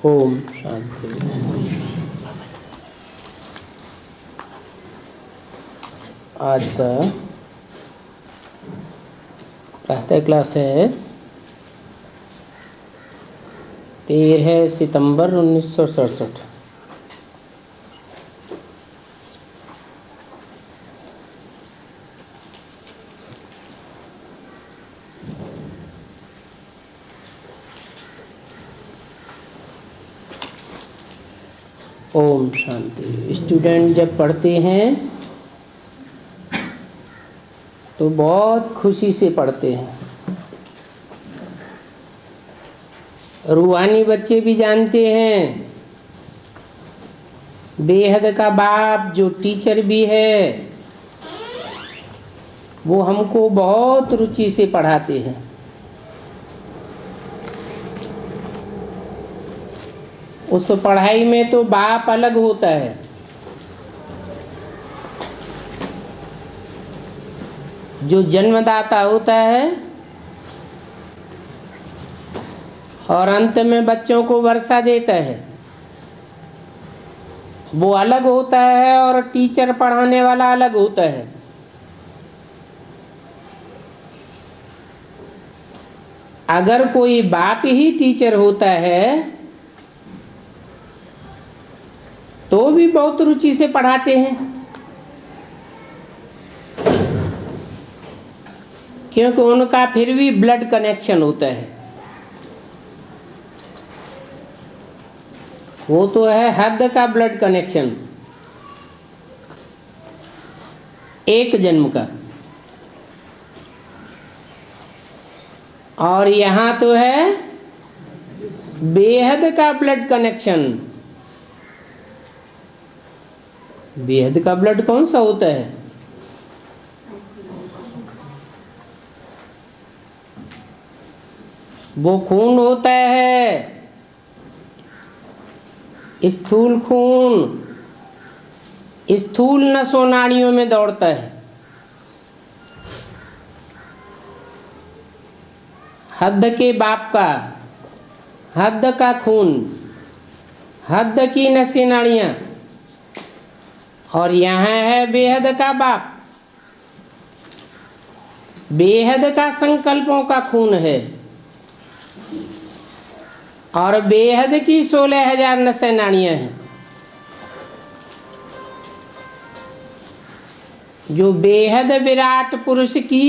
ओम शांति। आज का प्रातः क्लास है 13 सितंबर 1967। ओम शांति। स्टूडेंट जब पढ़ते हैं तो बहुत खुशी से पढ़ते हैं। रूहानी बच्चे भी जानते हैं बेहद का बाप जो टीचर भी है वो हमको बहुत रुचि से पढ़ाते हैं। उस पढ़ाई में तो बाप अलग होता है। जो जन्मदाता होता है और अंत में बच्चों को वर्षा देता है वो अलग होता है, और टीचर पढ़ाने वाला अलग होता है। अगर कोई बाप ही टीचर होता है तो भी बहुत रुचि से पढ़ाते हैं, क्योंकि उनका फिर भी ब्लड कनेक्शन होता है। वो तो है हद का ब्लड कनेक्शन, एक जन्म का। और यहाँ तो है बेहद का ब्लड कनेक्शन। बेहद का ब्लड कौन सा होता है? वो खून होता है, स्थूल खून स्थूल नसों नाड़ियों में दौड़ता है। हद के बाप का, हद का खून, हद की नसें नाड़ियां, और यहाँ है बेहद का बाप। बेहद का संकल्पों का खून है और बेहद की 16,000 नसें नाड़ियां हैं जो बेहद विराट पुरुष की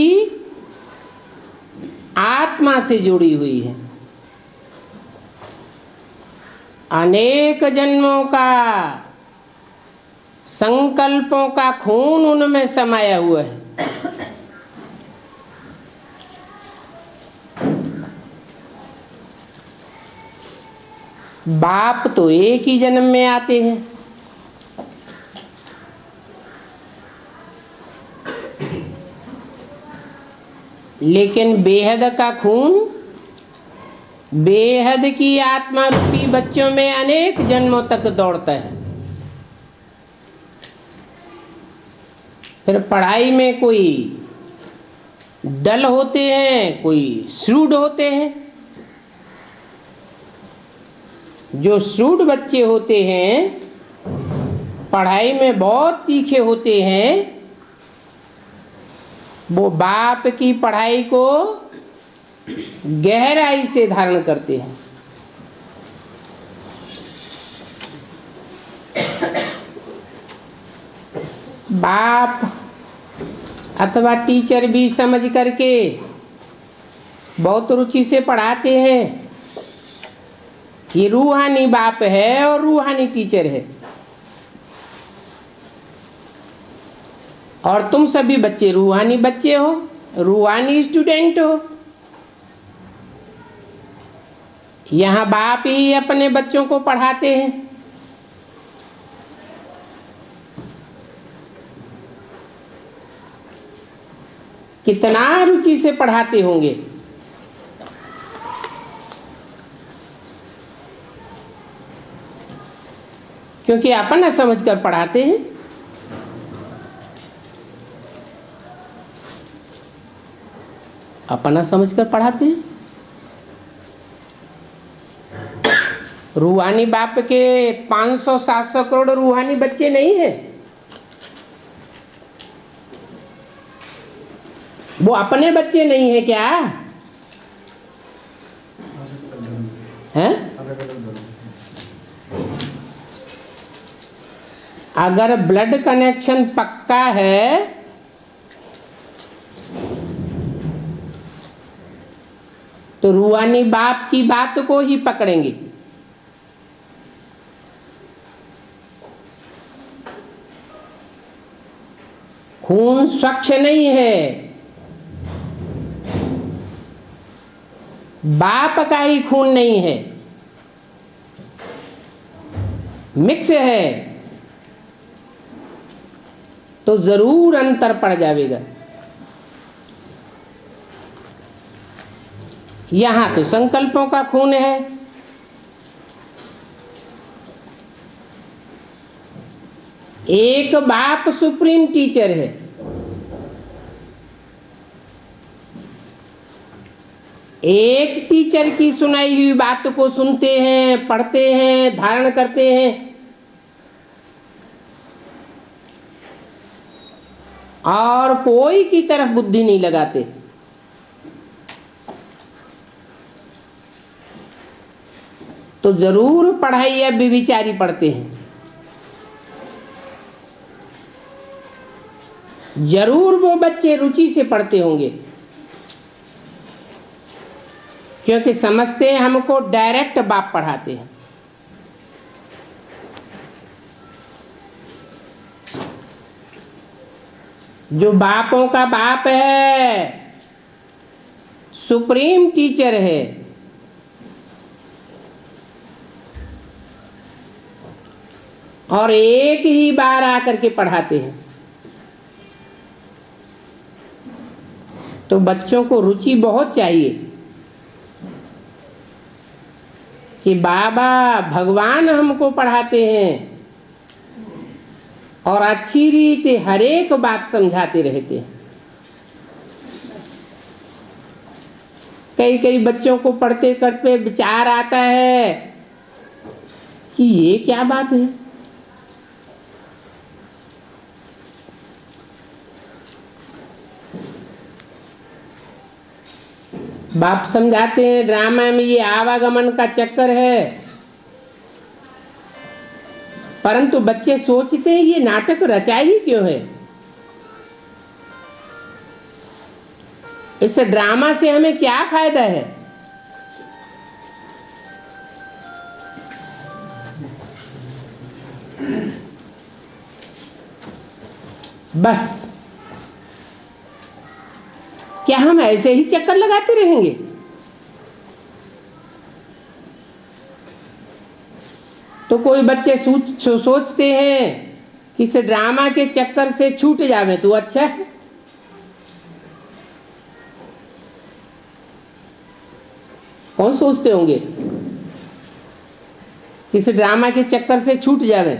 आत्मा से जुड़ी हुई है। अनेक जन्मों का संकल्पों का खून उनमें समाया हुआ है। बाप तो एक ही जन्म में आते हैं, लेकिन बेहद का खून बेहद की आत्मा रूपी बच्चों में अनेक जन्मों तक दौड़ता है। फिर पढ़ाई में कोई डल होते हैं, कोई श्रूड होते हैं। जो श्रूड बच्चे होते हैं पढ़ाई में बहुत तीखे होते हैं, वो बाप की पढ़ाई को गहराई से धारण करते हैं। बाप अथवा टीचर भी समझ करके बहुत रुचि से पढ़ाते हैं। ये रूहानी बाप है और रूहानी टीचर है, और तुम सभी बच्चे रूहानी बच्चे हो, रूहानी स्टूडेंट हो। यहाँ बाप ही अपने बच्चों को पढ़ाते हैं। कितना रुचि से पढ़ाते होंगे। क्योंकि अपना समझ कर पढ़ाते हैं। अपना समझ कर पढ़ाते हैं। रूहानी बाप के 500-700 करोड़ रूहानी बच्चे नहीं है, वो अपने बच्चे नहीं है क्या हैं? अगर ब्लड कनेक्शन पक्का है तो रूहानी बाप की बात को ही पकड़ेंगे। खून स्वच्छ नहीं है, बाप का ही खून नहीं है, मिक्स है, तो जरूर अंतर पड़ जाएगा। यहां तो संकल्पों का खून है, एक बाप सुप्रीम टीचर है, एक टीचर की सुनाई हुई बात को सुनते हैं, पढ़ते हैं, धारण करते हैं, और कोई की तरफ बुद्धि नहीं लगाते। तो जरूर पढ़ाई या विविचारी पढ़ते हैं, जरूर वो बच्चे रुचि से पढ़ते होंगे, क्योंकि समझते हैं हमको डायरेक्ट बाप पढ़ाते हैं। जो बापों का बाप है, सुप्रीम टीचर है, और एक ही बार आकर के पढ़ाते हैं, तो बच्चों को रुचि बहुत चाहिए कि बाबा भगवान हमको पढ़ाते हैं और अच्छी रीति हर एक बात समझाते रहते हैं। कई कई बच्चों को पढ़ते करते विचार आता है कि ये क्या बात है, बाप समझाते हैं ड्रामा में ये आवागमन का चक्कर है, परंतु बच्चे सोचते हैं ये नाटक रचा ही क्यों है, इस ड्रामा से हमें क्या फायदा है। बस क्या हम ऐसे ही चक्कर लगाते रहेंगे? तो कोई बच्चे सोचते हैं कि इस ड्रामा के चक्कर से छूट जावे तो अच्छा है। कौन सोचते होंगे कि इस ड्रामा के चक्कर से छूट जावे?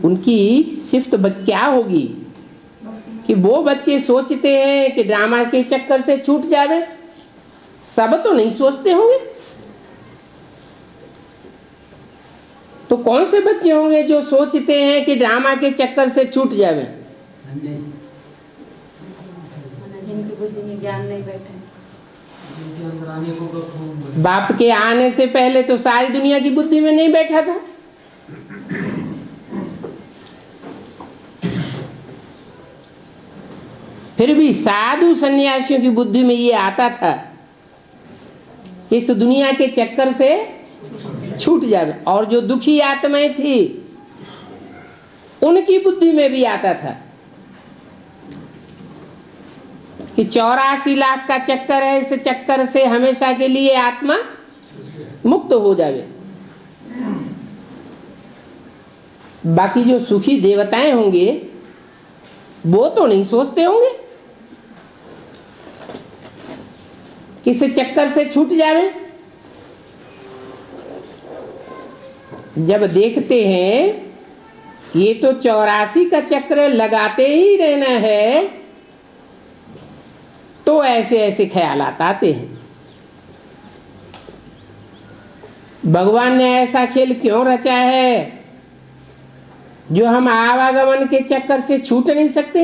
उनकी सिफ्त क्या होगी कि वो बच्चे सोचते हैं कि ड्रामा के चक्कर से छूट जावे। सब तो नहीं सोचते होंगे, तो कौन से बच्चे होंगे जो सोचते हैं कि ड्रामा के चक्कर से छूट जावे? जिनकी बुद्धि में ज्ञान नहीं बैठे, बाप के आने से पहले तो सारी दुनिया की बुद्धि में नहीं बैठा था। फिर भी साधु सन्यासियों की बुद्धि में ये आता था इस दुनिया के चक्कर से छूट जावे, और जो दुखी आत्माएं थी उनकी बुद्धि में भी आता था कि 84 लाख का चक्कर है, इस चक्कर से हमेशा के लिए आत्मा मुक्त हो जावे। बाकी जो सुखी देवताएं होंगे वो तो नहीं सोचते होंगे कि इस चक्कर से छूट जावे। जब देखते हैं ये तो 84 का चक्र लगाते ही रहना है, तो ऐसे ऐसे ख्यालात आते हैं। भगवान ने ऐसा खेल क्यों रचा है जो हम आवागमन के चक्कर से छूट नहीं सकते?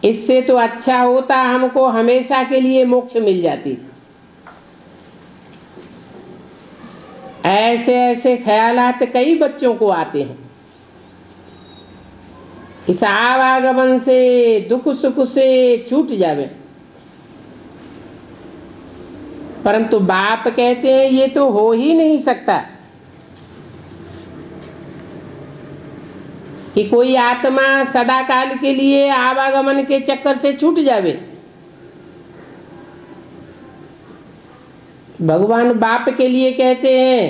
इससे तो अच्छा होता हमको हमेशा के लिए मोक्ष मिल जाती। ऐसे ऐसे ख्यालात कई बच्चों को आते हैं। इस आवागमन से, दुख सुख से छूट जावे, परंतु बाप कहते हैं ये तो हो ही नहीं सकता कि कोई आत्मा सदा काल के लिए आवागमन के चक्कर से छूट जावे। भगवान बाप के लिए कहते हैं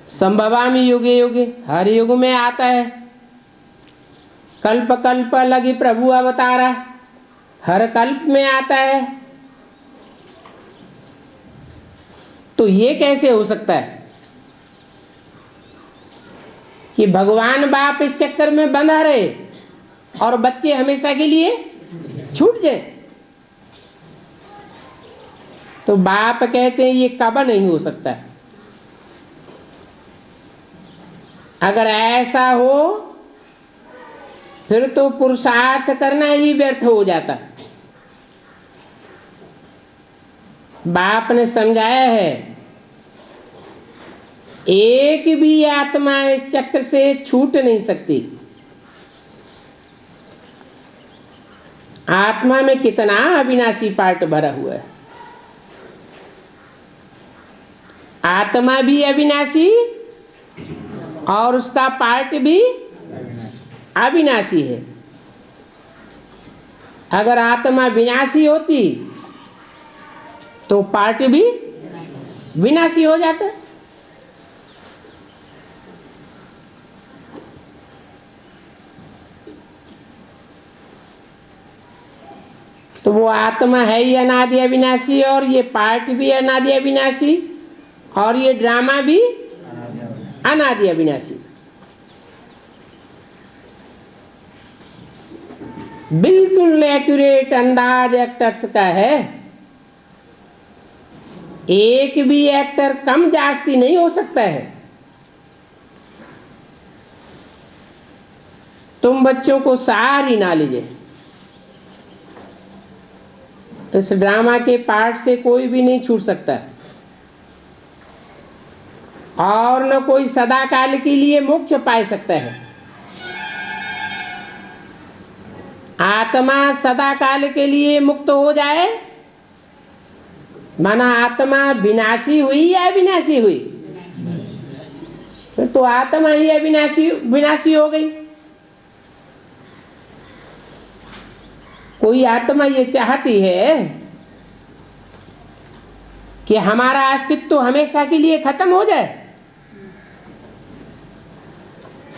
संभवामि युगे युगे, हर युग में आता है। कल्प कल्प लगी प्रभु अवतारा, हर कल्प में आता है। तो ये कैसे हो सकता है कि भगवान बाप इस चक्कर में बंधा रहे और बच्चे हमेशा के लिए छूट जाए? तो बाप कहते हैं ये कब नहीं हो सकता। अगर ऐसा हो फिर तो पुरुषार्थ करना ही व्यर्थ हो जाता। बाप ने समझाया है एक भी आत्मा इस चक्र से छूट नहीं सकती। आत्मा में कितना अविनाशी पार्ट भरा हुआ है। आत्मा भी अविनाशी और उसका पार्ट भी अविनाशी है। अगर आत्मा विनाशी होती तो पार्ट भी विनाशी हो जाता। तो वो आत्मा है ही अनादि अविनाशी और ये पार्ट भी अनादि अविनाशी और ये ड्रामा भी अनादि अविनाशी। बिल्कुल एक्यूरेट अंदाज एक्टर्स का है। एक भी एक्टर कम जास्ती नहीं हो सकता है। तुम बच्चों को सारी नॉलेज है। इस ड्रामा के पार्ट से कोई भी नहीं छूट सकता और न कोई सदा काल के लिए मोक्ष पा सकता है। आत्मा सदा काल के लिए मुक्त हो जाए माना आत्मा विनाशी हुई या अविनाशी हुई? फिर तो आत्मा ही अविनाशी विनाशी हो गई। कोई आत्मा ये चाहती है कि हमारा अस्तित्व हमेशा के लिए खत्म हो जाए?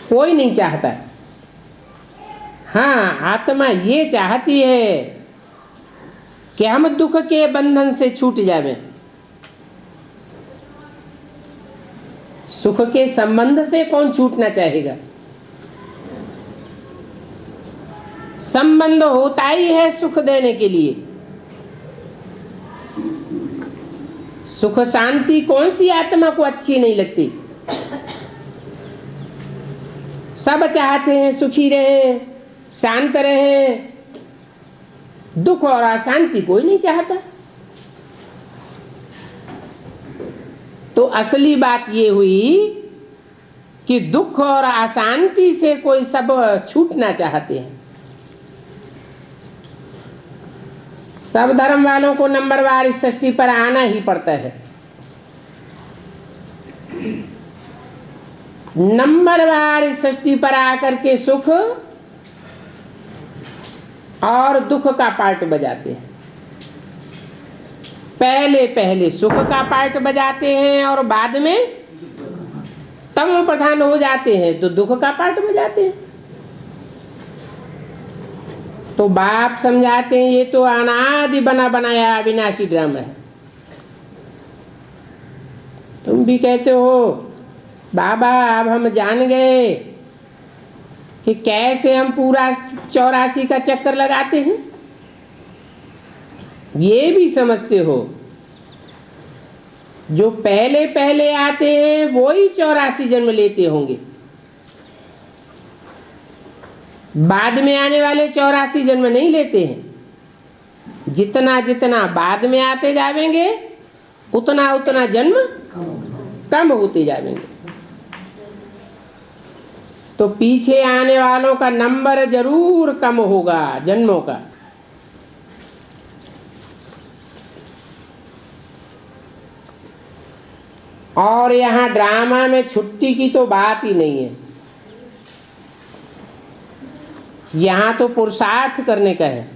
कोई नहीं चाहता। हाँ, आत्मा ये चाहती है कि हम दुख के बंधन से छूट जावें। सुख के संबंध से कौन छूटना चाहेगा? संबंध होता ही है सुख देने के लिए। सुख शांति कौन सी आत्मा को अच्छी नहीं लगती? सब चाहते हैं सुखी रहे, शांत रहे। दुख और अशांति कोई नहीं चाहता। तो असली बात ये हुई कि दुख और अशांति से कोई सब छूटना चाहते हैं। सब धर्म वालों को नंबरवार इस सृष्टि पर आना ही पड़ता है। नंबरवार इस सृष्टि पर आकर के सुख और दुख का पार्ट बजाते हैं। पहले पहले सुख का पार्ट बजाते हैं और बाद में तम प्रधान हो जाते हैं तो दुख का पार्ट बजाते हैं। तो बाप समझाते हैं ये तो अनादि बना बनाया अविनाशी ड्रामा है। तुम भी कहते हो बाबा अब हम जान गए कि कैसे हम पूरा 84 का चक्कर लगाते हैं, ये भी समझते हो। जो पहले पहले आते हैं वो ही 84 जन्म लेते होंगे, बाद में आने वाले 84 जन्म नहीं लेते हैं। जितना जितना बाद में आते जाएंगे उतना उतना जन्म कम होते जाएंगे। तो पीछे आने वालों का नंबर जरूर कम होगा जन्मों का। और यहाँ ड्रामा में छुट्टी की तो बात ही नहीं है, यहाँ तो पुरुषार्थ करने का है।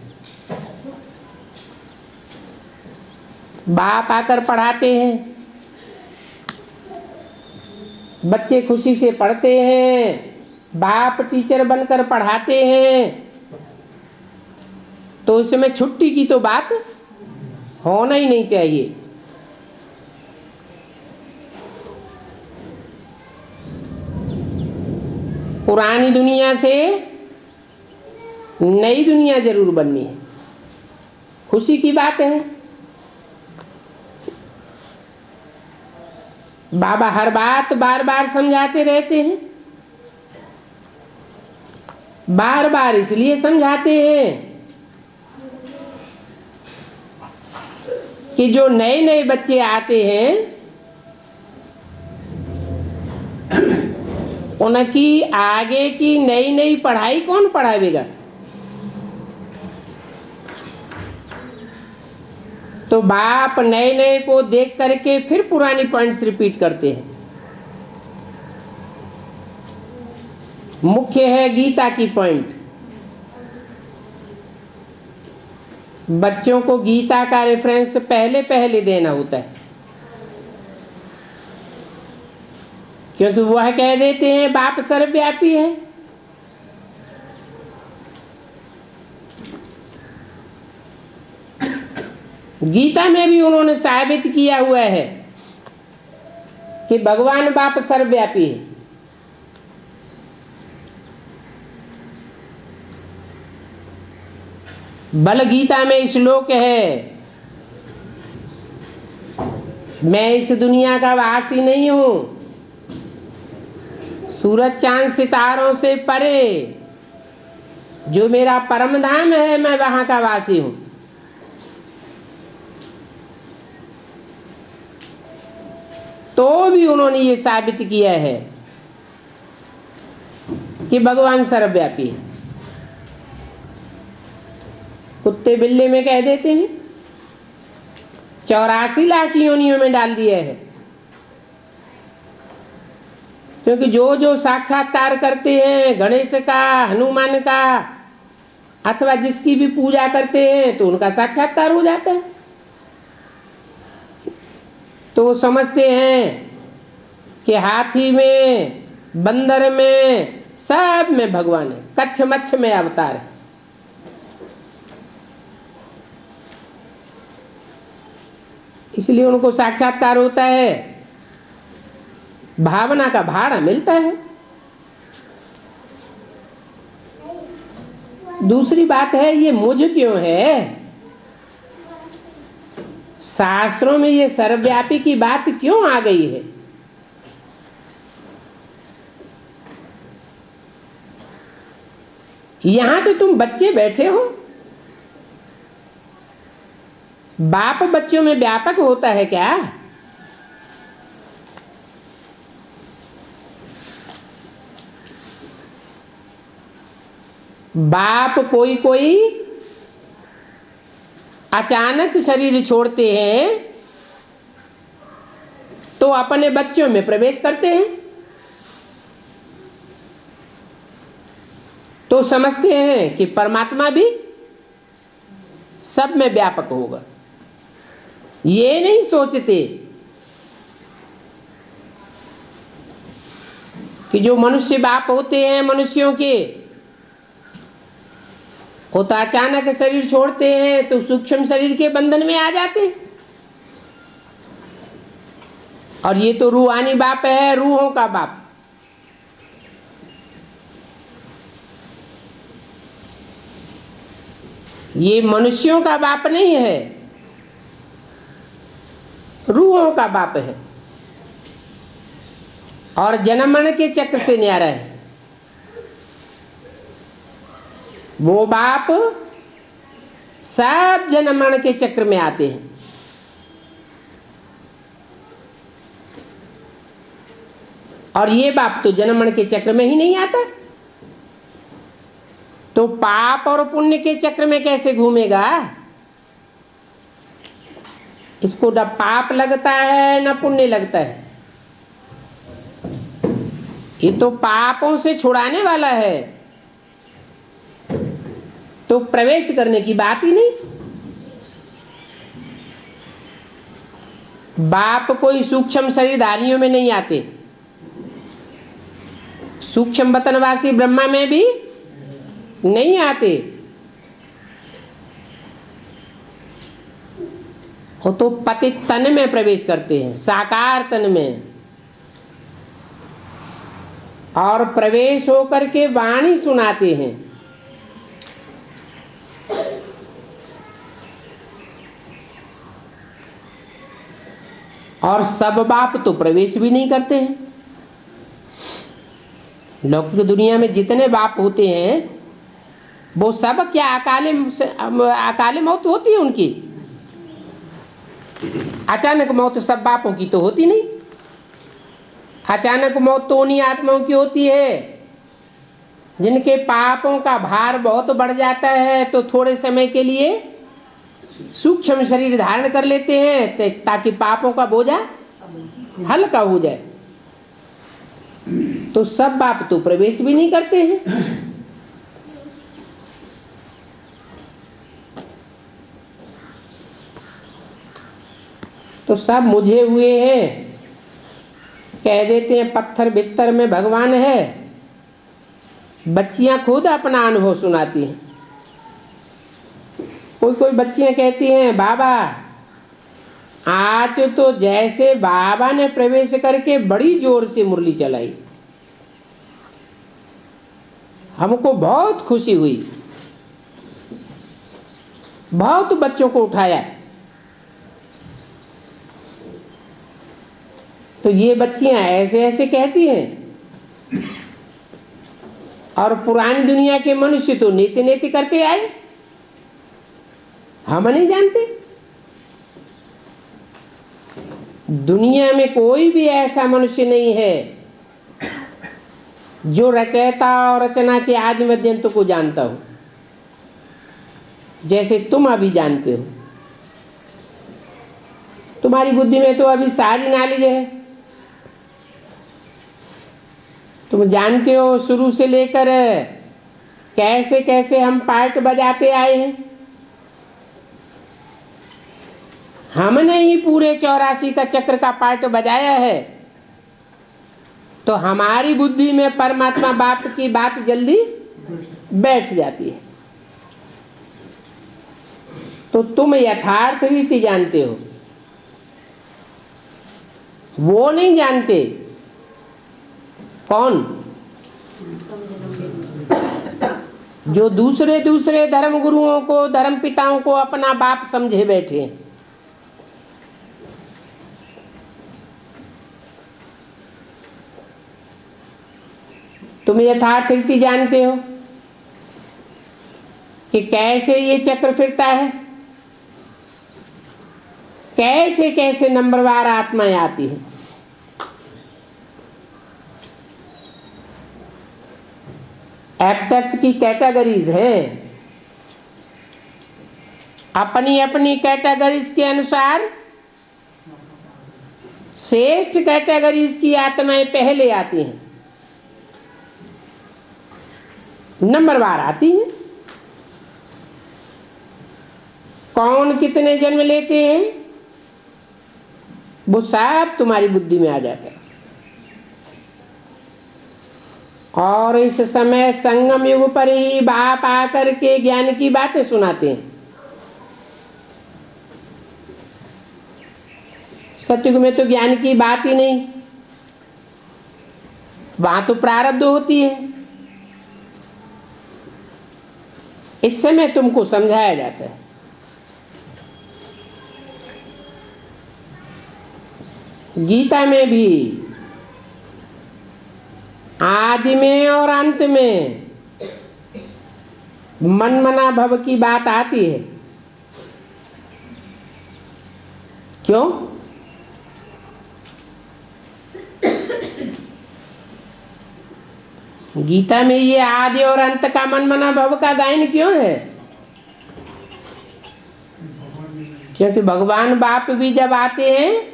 बाप आकर पढ़ाते हैं, बच्चे खुशी से पढ़ते हैं, बाप टीचर बनकर पढ़ाते हैं, तो इसमें छुट्टी की तो बात होना ही नहीं चाहिए। पुरानी दुनिया से नई दुनिया जरूर बननी है, खुशी की बात है। बाबा हर बात बार बार समझाते रहते हैं, बार बार इसलिए समझाते हैं कि जो नए नए बच्चे आते हैं उनकी आगे की नई नई पढ़ाई कौन पढ़ावेगा। तो बाप नए नए को देख करके फिर पुरानी पॉइंट्स रिपीट करते हैं। मुख्य है गीता की पॉइंट। बच्चों को गीता का रेफरेंस पहले पहले देना होता है, क्योंकि वह कह देते हैं बाप सर्वव्यापी है। गीता में भी उन्होंने साबित किया हुआ है कि भगवान बाप सर्वव्यापी है। बल गीता में श्लोक है, मैं इस दुनिया का वासी नहीं हूं, सूरज चांद सितारों से परे जो मेरा परम धाम है मैं वहां का वासी हूं। तो भी उन्होंने ये साबित किया है कि भगवान सर्वव्यापी है। कुत्ते बिल्ले में कह देते हैं, 84 लाख योनियों में डाल दिया है, क्योंकि जो जो साक्षात्कार करते हैं गणेश का, हनुमान का, अथवा जिसकी भी पूजा करते हैं तो उनका साक्षात्कार हो जाता है। तो वो समझते हैं कि हाथी में, बंदर में, सब में भगवान है, कच्छ मच्छ में अवतार है। इसलिए उनको साक्षात्कार होता है, भावना का भाड़ा मिलता है। दूसरी बात है, ये मुझ क्यों है? शास्त्रों में ये सर्वव्यापी की बात क्यों आ गई है? यहां तो तुम बच्चे बैठे हो, बाप बच्चों में व्यापक होता है क्या? बाप कोई कोई अचानक शरीर छोड़ते हैं तो अपने बच्चों में प्रवेश करते हैं, तो समझते हैं कि परमात्मा भी सब में व्यापक होगा। ये नहीं सोचते कि जो मनुष्य बाप होते हैं मनुष्यों के, वो तो अचानक शरीर छोड़ते हैं तो सूक्ष्म शरीर के बंधन में आ जाते हैं। और ये तो रूहानी बाप है, रूहों का बाप। ये मनुष्यों का बाप नहीं है, रूहों का बाप है और जन्म मरण के चक्र से न्यारा है। वो बाप सब जन्म मरण के चक्र में आते हैं। और ये बाप तो जन्म मरण के चक्र में ही नहीं आता, तो पाप और पुण्य के चक्र में कैसे घूमेगा? इसको न पाप लगता है न पुण्य लगता है। ये तो पापों से छुड़ाने वाला है, तो प्रवेश करने की बात ही नहीं। बाप कोई सूक्ष्म शरीरधारियों में नहीं आते, सूक्ष्म वतनवासी ब्रह्मा में भी नहीं आते। वो तो पतित तन में प्रवेश करते हैं, साकार तन में, और प्रवेश होकर के वाणी सुनाते हैं। और सब बाप तो प्रवेश भी नहीं करते हैं। लौकिक दुनिया में जितने बाप होते हैं वो सब क्या अकाले मौत होती है उनकी? अचानक मौत सब बापों की तो होती नहीं। अचानक मौत तो उन्हीं आत्माओं की होती है जिनके पापों का भार बहुत बढ़ जाता है, तो थोड़े समय के लिए सूक्ष्म शरीर धारण कर लेते हैं ताकि पापों का बोझा हल्का हो जाए। तो सब बाप तो प्रवेश भी नहीं करते हैं। तो सब मुझे हुए हैं, कह देते हैं पत्थर भित्तर में भगवान है। बच्चियां खुद अपना अनुभव सुनाती हैं। कोई कोई बच्चियां कहती हैं बाबा आज तो जैसे बाबा ने प्रवेश करके बड़ी जोर से मुरली चलाई, हमको बहुत खुशी हुई, बहुत बच्चों को उठाया। तो ये बच्चियां ऐसे ऐसे कहती हैं, और पुरानी दुनिया के मनुष्य तो नीति नीति करते आए, हम नहीं जानते। दुनिया में कोई भी ऐसा मनुष्य नहीं है जो रचयिता और रचना के आदि मध्यंत को जानता हो जैसे तुम अभी जानते हो। तुम्हारी बुद्धि में तो अभी सारी नॉलेज है, तुम जानते हो शुरू से लेकर कैसे कैसे हम पार्ट बजाते आए हैं। हमने ही पूरे 84 का चक्र का पार्ट बजाया है, तो हमारी बुद्धि में परमात्मा बाप की बात जल्दी बैठ जाती है। तो तुम यथार्थ रीति जानते हो, वो नहीं जानते। कौन? जो दूसरे दूसरे धर्म गुरुओं को, धर्म पिताओं को अपना बाप समझे बैठे। तुम यथार्थ रीति जानते हो कि कैसे ये चक्र फिरता है, कैसे कैसे नंबरवार आत्माएं आती है। एक्टर्स की कैटेगरीज है, अपनी अपनी कैटेगरीज के अनुसार श्रेष्ठ कैटेगरीज की आत्माएं पहले आती हैं, नंबरवार आती हैं। कौन कितने जन्म लेते हैं वो सब तुम्हारी बुद्धि में आ जाता है। और इस समय संगम युग पर ही बाप आकर के ज्ञान की बातें सुनाते हैं। सतयुग में तो ज्ञान की बात ही नहीं, वहां तो प्रारब्ध होती है। इस समय तुमको समझाया जाता है। गीता में भी आदि में और अंत में मन मना भव की बात आती है। क्यों? गीता में ये आदि और अंत का मन मना भव का गायन क्यों है? क्योंकि भगवान बाप भी जब आते हैं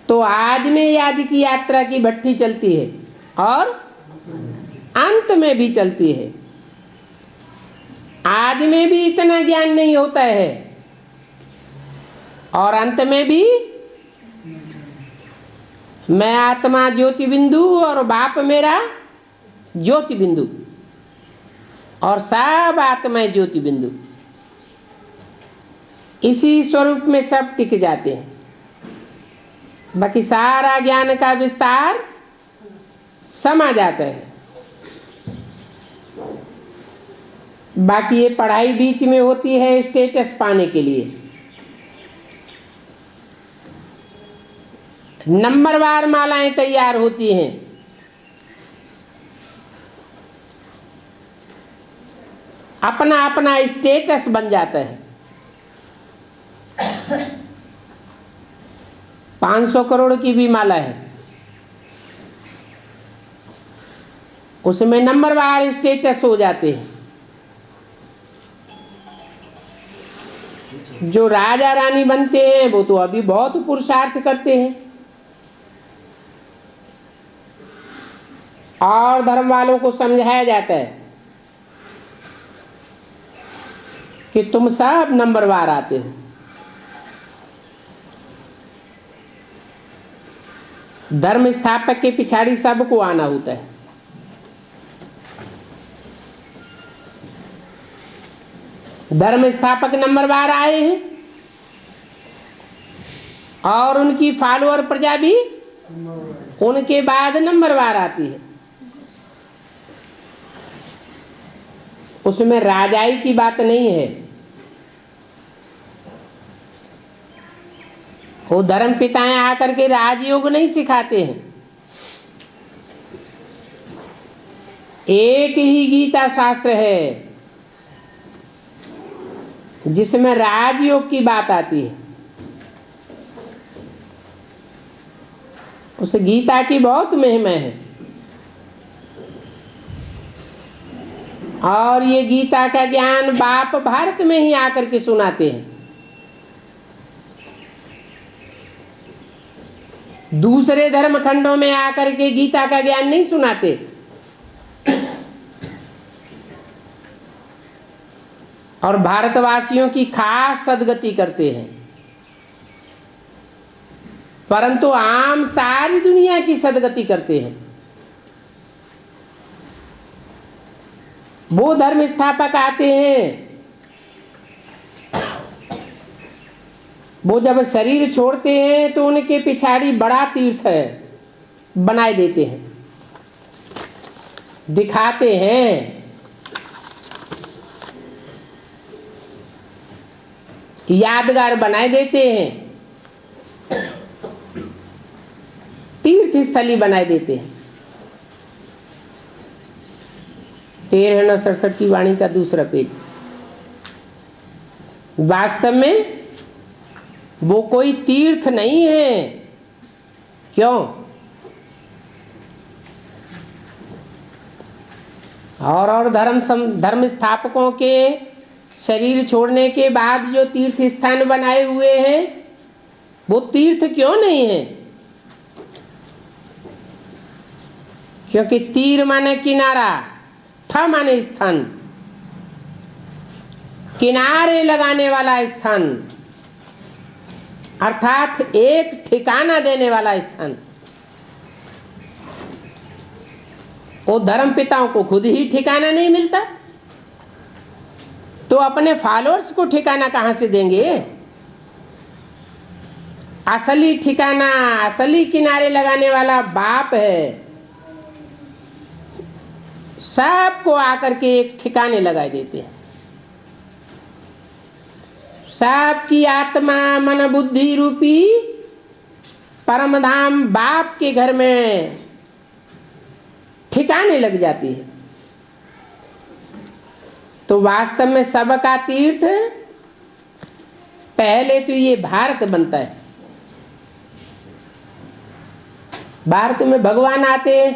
तो आदि में आदि की यात्रा की भट्ठी चलती है और अंत में भी चलती है। आदि में भी इतना ज्ञान नहीं होता है और अंत में भी मैं आत्मा ज्योति बिंदु और बाप मेरा ज्योति बिंदु और सब आत्माएं ज्योति बिंदु, इसी स्वरूप में सब टिक जाते हैं। बाकी सारा ज्ञान का विस्तार समा जाता है। बाकी ये पढ़ाई बीच में होती है स्टेटस पाने के लिए, नंबरवार मालाएं तैयार होती हैं। अपना अपना स्टेटस बन जाता है। 500 करोड़ की भी माला है, उसमें नंबरवार स्टेटस हो जाते हैं। जो राजा रानी बनते हैं वो तो अभी बहुत पुरुषार्थ करते हैं और धर्म वालों को समझाया जाता है कि तुम सब नंबरवार आते हो। धर्म स्थापक के पिछाड़ी सबको आना होता है। धर्म स्थापक नंबरवार आए हैं और उनकी फॉलोअर प्रजा भी उनके बाद नंबरवार आती है। उसमें राजाई की बात नहीं है। वो धर्म पिताएं आकर के राजयोग नहीं सिखाते हैं। एक ही गीता शास्त्र है जिसमें राजयोग की बात आती है। उस गीता की बहुत महिमा है और ये गीता का ज्ञान बाप भारत में ही आकर के सुनाते हैं। दूसरे धर्म खंडों में आकर के गीता का ज्ञान नहीं सुनाते। और भारतवासियों की खास सदगति करते हैं, परंतु आम सारी दुनिया की सदगति करते हैं। वो धर्म स्थापक आते हैं, वो जब शरीर छोड़ते हैं तो उनके पिछाड़ी बड़ा तीर्थ है बनाए देते हैं, दिखाते हैं। यादगार बनाए देते हैं, तीर्थ स्थली बनाए देते हैं। 1367 की वाणी का दूसरा पेज। वास्तव में वो कोई तीर्थ नहीं है। क्यों? और धर्म स्थापकों के शरीर छोड़ने के बाद जो तीर्थ स्थान बनाए हुए हैं वो तीर्थ क्यों नहीं है? क्योंकि तीर माने किनारा, थ माने स्थान, किनारे लगाने वाला स्थान, अर्थात एक ठिकाना देने वाला स्थान। वो धर्म पिताओं को खुद ही ठिकाना नहीं मिलता तो अपने फॉलोअर्स को ठिकाना कहां से देंगे? असली ठिकाना, असली किनारे लगाने वाला बाप है। सबको आकर के एक ठिकाने लगा देते हैं। सबकी आत्मा मन बुद्धि रूपी परम धाम बाप के घर में ठिकाने लग जाती है। तो वास्तव में सबका तीर्थ पहले तो ये भारत बनता है। भारत में भगवान आते हैं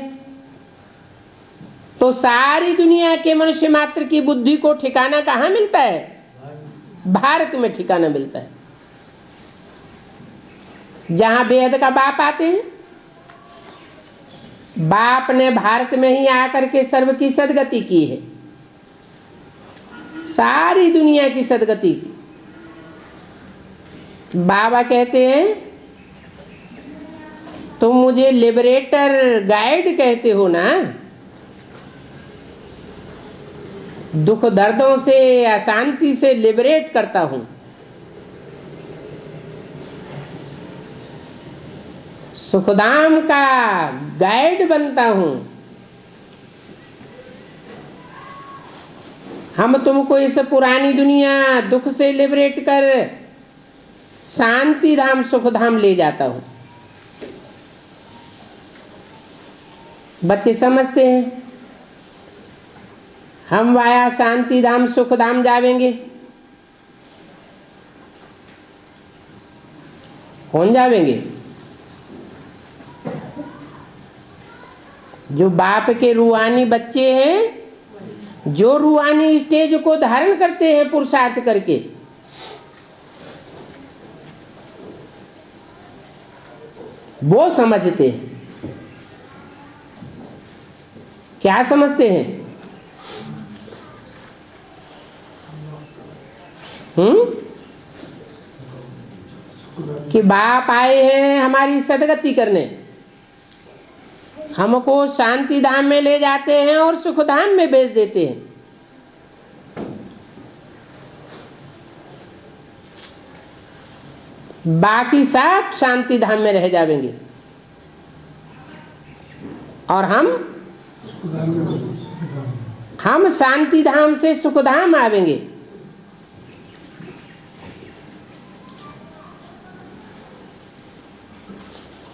तो सारी दुनिया के मनुष्य मात्र की बुद्धि को ठिकाना कहाँ मिलता है? भारत में ठिकाना मिलता है। जहां बेहद का बाप आते हैं, बाप ने भारत में ही आकर के सर्व की सदगति की है, सारी दुनिया की सदगति की। बाबा कहते हैं तुम मुझे लिबरेटर गाइड कहते हो ना, दुख दर्दों से अशांति से लिबरेट करता हूं। सुखधाम का गाइड बनता हूं। हम तुमको इस पुरानी दुनिया दुख से लिबरेट कर शांति धाम सुखधाम ले जाता हूं। बच्चे समझते हैं हम वाया शांति धाम सुख धाम जावेंगे। कौन जावेंगे? जो बाप के रूहानी बच्चे हैं, जो रूहानी स्टेज को धारण करते हैं पुरुषार्थ करके, वो समझते हैं। क्या समझते हैं? कि बाप आए हैं हमारी सदगति करने, हमको शांति धाम में ले जाते हैं और सुख धाम में भेज देते हैं। बाकी सब शांति धाम में रह जाएंगे और हम शांति धाम से सुख धाम आवेंगे।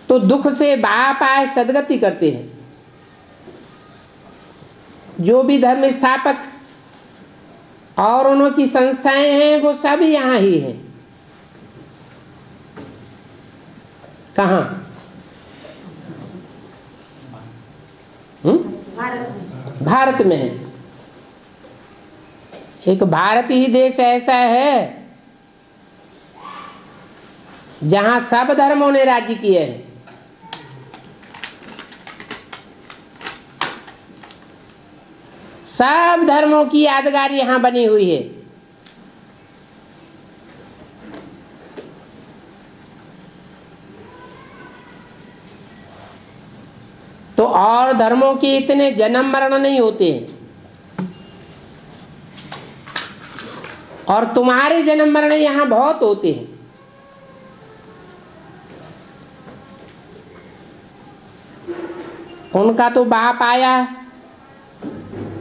तो दुख से बाप आए सदगति करते हैं। जो भी धर्म स्थापक और उनकी संस्थाएं हैं वो सब यहाँ ही हैं। कहाँ? भारत में है। एक भारत ही देश ऐसा है जहां सब धर्मों ने राज्य किए हैं। सब धर्मों की यादगार यहां बनी हुई है। तो और धर्मों के इतने जन्म मरण नहीं होते हैं, और तुम्हारे जन्म मरण यहां बहुत होते हैं। उनका तो बाप आया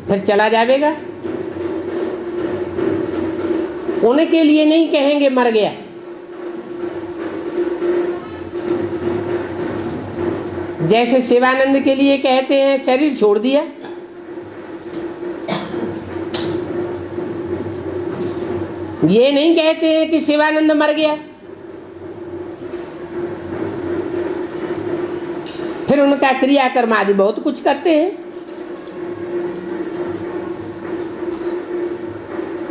फिर चला जाएगा, उनके लिए नहीं कहेंगे मर गया। जैसे शिवानंद के लिए कहते हैं शरीर छोड़ दिया। ये नहीं कहते हैं कि शिवानंद मर गया। फिर उनका क्रियाकर्म आदि बहुत कुछ करते हैं।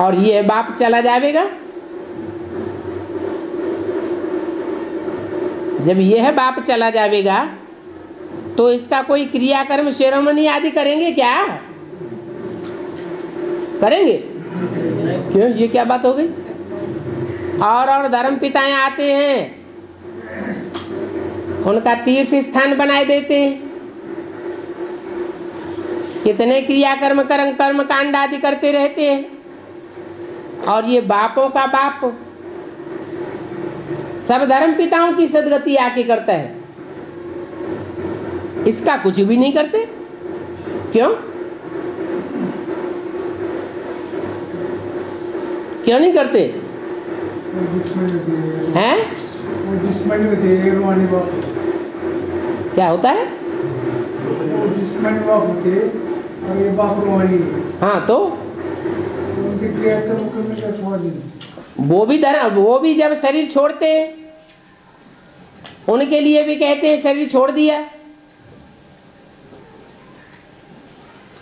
और ये बाप चला जाएगा। जब यह बाप चला जाएगा तो इसका कोई क्रियाकर्म सेरेमनी आदि करेंगे क्या? करेंगे? क्यों? ये क्या बात हो गई? और धर्म पिताएं आते हैं, उनका तीर्थ स्थान बनाए देते हैं। कितने क्रियाकर्म कर्म कांड आदि करते रहते हैं। और ये बापों का बाप सब धर्म पिताओं की सदगति आके करता है, इसका कुछ भी नहीं करते। क्यों? क्यों नहीं करते वो जिस्म नहीं होती है, हैं? वो जिस्म नहीं होती है, रूहानी बाप, क्या होता है? वो जिस्मानी बाप होते हैं और ये बाप रूहानी है। हाँ, तो उनके क्रियाक्रम करने का स्वाद नहीं। वो भी जब शरीर छोड़ते हैं, उनके लिए भी कहते हैं शरीर छोड़ दिया।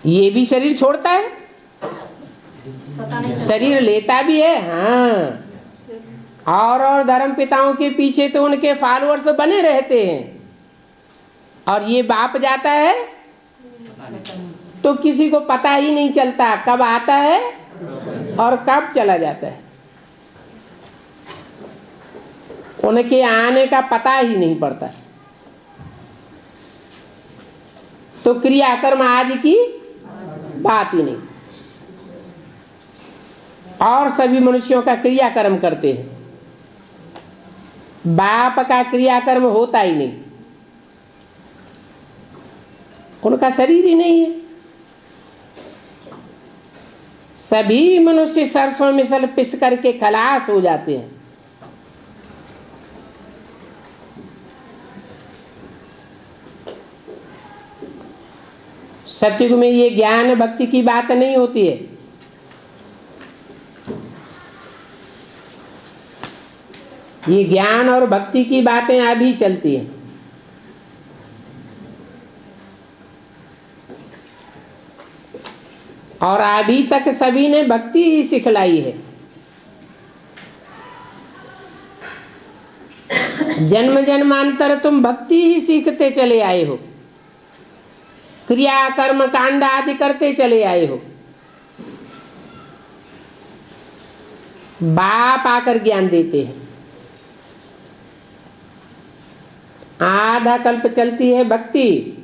ये भी शरीर छोड़ता है, पता नहीं चलता। शरीर लेता भी है। हाँ, और धर्म पिताओं के पीछे तो उनके फॉलोअर्स बने रहते हैं, और ये बाप जाता है तो किसी को पता ही नहीं चलता कब आता है और कब चला जाता है। उनके आने का पता ही नहीं पड़ता। तो क्रियाकर्म आदि की बात ही नहीं। और सभी मनुष्यों का क्रियाकर्म करते हैं, बाप का क्रियाकर्म होता ही नहीं, उनका शरीर ही नहीं है। सभी मनुष्य सरसों मिसल पिस करके खलास हो जाते हैं। सत्युग में ये ज्ञान भक्ति की बात नहीं होती है। ये ज्ञान और भक्ति की बातें अभी चलती हैं। और अभी तक सभी ने भक्ति ही सिखलाई है। जन्म जन्मांतर तुम भक्ति ही सीखते चले आए हो, क्रिया कर्म कांड आदि करते चले आए हो। बाप आकर ज्ञान देते हैं। आधा कल्प चलती है भक्ति,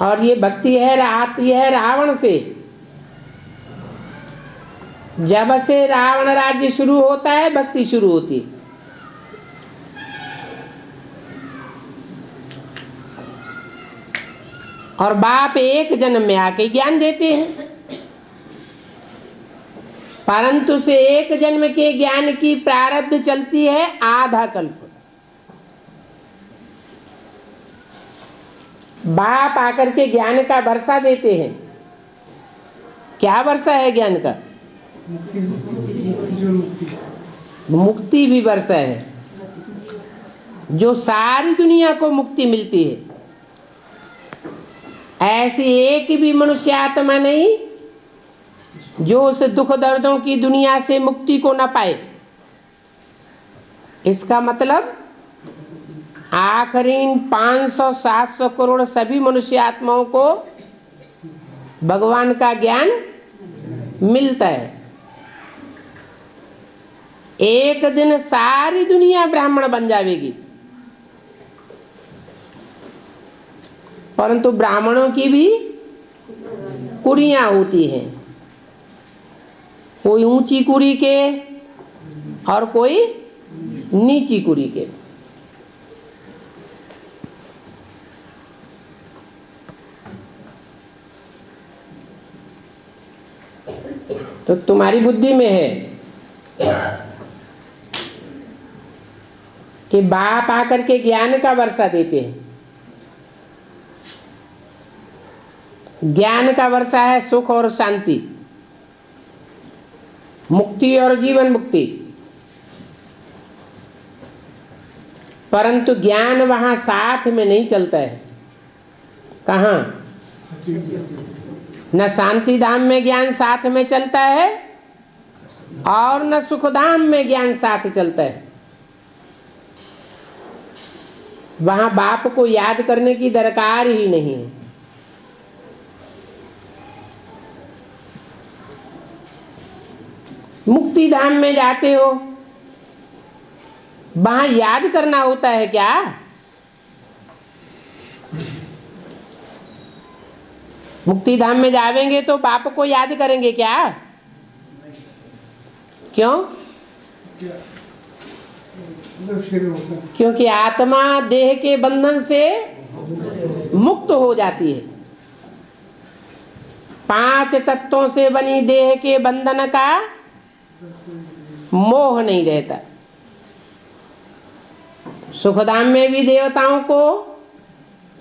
और ये भक्ति है आती है रावण से। जब से रावण राज्य शुरू होता है भक्ति शुरू होती है। और बाप एक जन्म में आके ज्ञान देते हैं, परंतु से एक जन्म के ज्ञान की प्रारब्ध चलती है आधा कल्प। बाप आकर के ज्ञान का वर्षा देते हैं। क्या वर्षा है ज्ञान का? मुक्ति भी वर्षा है, जो सारी दुनिया को मुक्ति मिलती है। ऐसी एक भी मनुष्य आत्मा नहीं जो उस दुख दर्दों की दुनिया से मुक्ति को न पाए। इसका मतलब आखिरी 500-700 करोड़ सभी मनुष्य आत्माओं को भगवान का ज्ञान मिलता है। एक दिन सारी दुनिया ब्राह्मण बन जाएगी, परंतु ब्राह्मणों की भी कुरियां होती हैं। कोई ऊंची कुरी के और कोई नीची कुरी के। तो तुम्हारी बुद्धि में है कि बाप आकर के ज्ञान का वर्षा देते हैं। ज्ञान का वर्षा है सुख और शांति, मुक्ति और जीवन मुक्ति। परंतु ज्ञान वहां साथ में नहीं चलता है। कहाँ? न शांति धाम में ज्ञान साथ में चलता है और न सुख धाम में ज्ञान साथ चलता है। वहां बाप को याद करने की दरकार ही नहीं है। मुक्ति धाम में जाते हो, वहां याद करना होता है क्या? मुक्ति धाम में जावेंगे तो बाप को याद करेंगे क्या? क्यों? क्योंकि आत्मा देह के बंधन से मुक्त हो जाती है, 5 तत्वों से बनी देह के बंधन का मोह नहीं रहता। सुखधाम में भी देवताओं को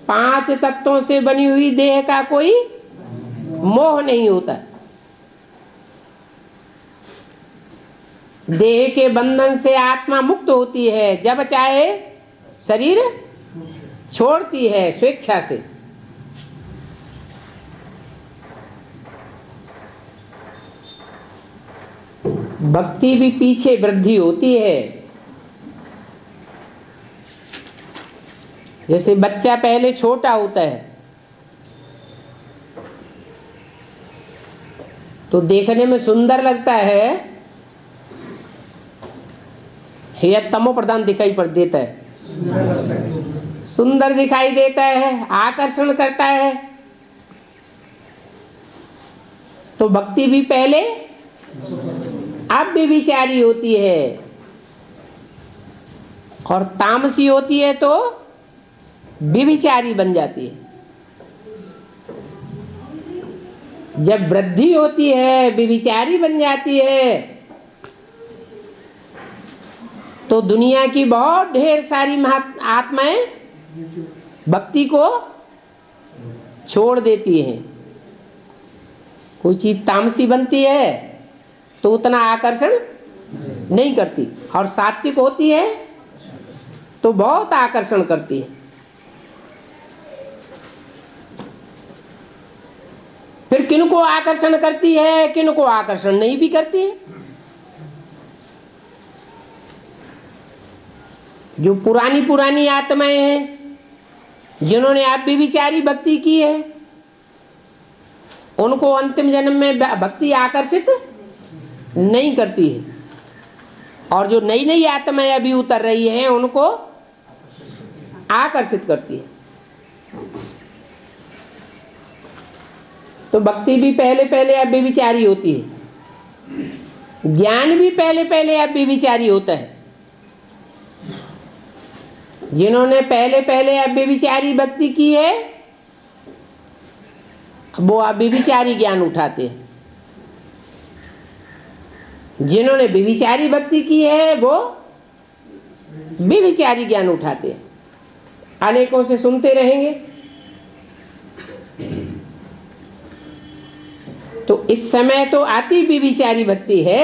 5 तत्वों से बनी हुई देह का कोई मोह नहीं होता। देह के बंधन से आत्मा मुक्त होती है जब चाहे शरीर छोड़ती है स्वेच्छा से। भक्ति भी पीछे वृद्धि होती है। जैसे बच्चा पहले छोटा होता है तो देखने में सुंदर लगता है, यह तमो प्रधान दिखाई पड़ देता है, सुंदर दिखाई देता है, आकर्षण करता है। तो भक्ति भी पहले अब भी विचारी होती है और तामसी होती है तो विविचारी बन जाती है। जब वृद्धि होती है विविचारी बन जाती है तो दुनिया की बहुत ढेर सारी आत्माएं भक्ति को छोड़ देती हैं। कोई चीज तामसी बनती है तो उतना आकर्षण नहीं करती, और सात्विक होती है तो बहुत आकर्षण करती है। फिर किनको आकर्षण करती है, किनको आकर्षण नहीं भी करती है। जो पुरानी पुरानी आत्माएं हैं जिन्होंने आप भी विचारी भक्ति की है, उनको अंतिम जन्म में भक्ति आकर्षित नहीं करती है, और जो नई नई आत्माएं अभी उतर रही हैं उनको आकर्षित करती है। तो भक्ति भी पहले पहले अव्यभिचारी होती है, ज्ञान भी पहले पहले अव्यभिचारी होता है। जिन्होंने पहले पहले अव्यभिचारी भक्ति की है वो अव्यभिचारी ज्ञान उठाते हैं, जिन्होंने विविचारी भक्ति की है वो विविचारी ज्ञान उठाते हैं। अनेकों से सुनते रहेंगे। तो इस समय तो अति विविचारी भक्ति है,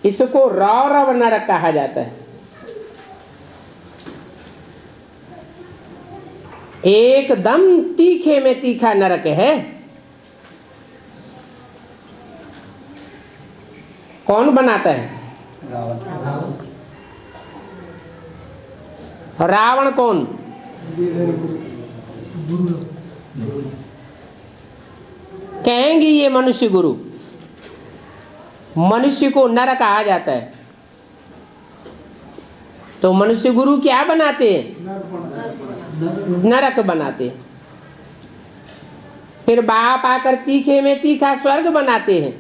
इसको रौरव नरक कहा जाता है। एकदम तीखे में तीखा नरक है। कौन बनाता है? रावण कौन? कहेंगे ये मनुष्य गुरु। मनुष्य को नर कहा जाता है। तो मनुष्य गुरु क्या बनाते हैं? नरक बनाते हैं। फिर बाप आकर तीखे में तीखा स्वर्ग बनाते हैं।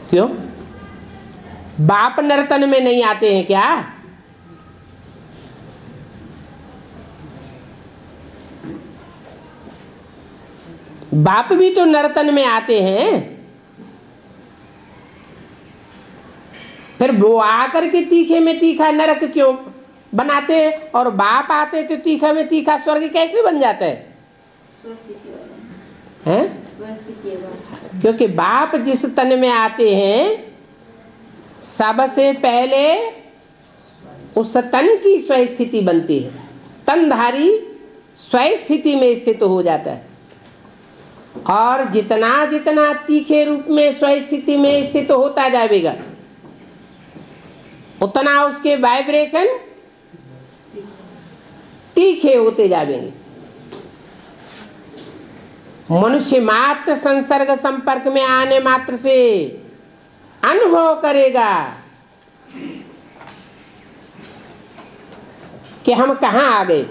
क्यों? बाप नर्तन में नहीं आते हैं क्या? बाप भी तो नर्तन में आते हैं। फिर वो आकर के तीखे में तीखा नरक क्यों बनाते हैं, और बाप आते तो तीखा में तीखा स्वर्ग कैसे बन जाता है? हैं? क्योंकि बाप जिस तन में आते हैं सबसे पहले उस तन की स्वस्थिति बनती है। तनधारी स्वस्थिति में स्थित हो जाता है, और जितना जितना तीखे रूप में स्वस्थिति में स्थित होता जाएगा उतना उसके वाइब्रेशन तीखे होते जाएंगे। मनुष्य मात्र संसर्ग संपर्क में आने मात्र से अनुभव करेगा कि हम कहाँ आ गए।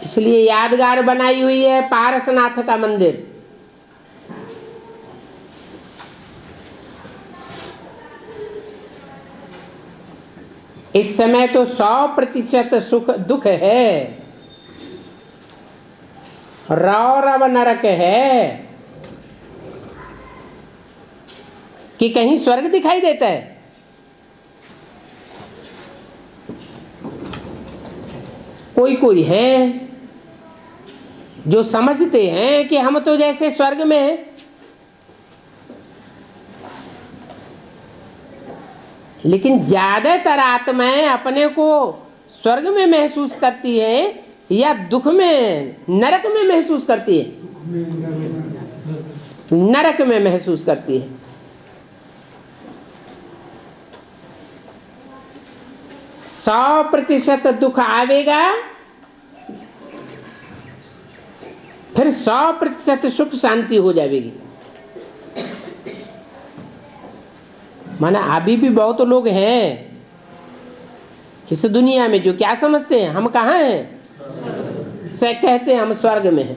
इसलिए यादगार बनाई हुई है पारसनाथ का मंदिर। इस समय तो 100% सुख दुख है, रौरव नरक है, कि कहीं स्वर्ग दिखाई देता है? कोई कोई है जो समझते हैं कि हम तो जैसे स्वर्ग में हैं, लेकिन ज्यादातर आत्माएं अपने को स्वर्ग में महसूस करती हैं या दुख में, नरक में महसूस करती है? नरक में महसूस करती है। 100% दुख आवेगा, फिर 100% सुख शांति हो जाएगी। माना अभी भी बहुत लोग हैं इस दुनिया में जो क्या समझते हैं हम कहाँ हैं, से कहते हैं हम स्वर्ग में हैं।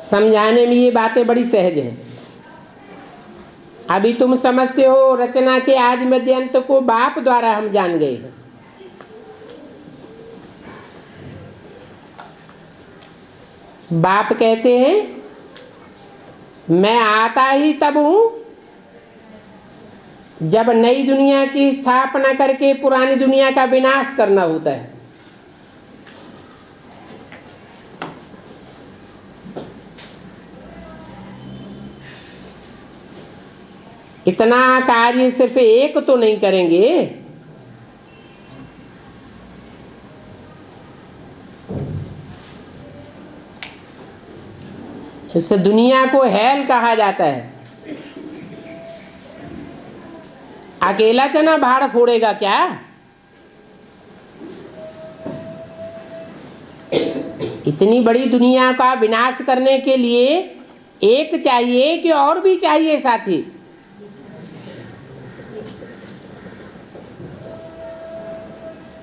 समझाने में ये बातें बड़ी सहज हैं। अभी तुम समझते हो रचना के आदि मध्य अंत को बाप द्वारा हम जान गए हैं। बाप कहते हैं मैं आता ही तब हूं जब नई दुनिया की स्थापना करके पुरानी दुनिया का विनाश करना होता है। इतना कार्य सिर्फ एक तो नहीं करेंगे, इस दुनिया को हेल कहा जाता है। अकेला चना भाड़ फोड़ेगा क्या? इतनी बड़ी दुनिया का विनाश करने के लिए एक चाहिए कि और भी चाहिए साथी?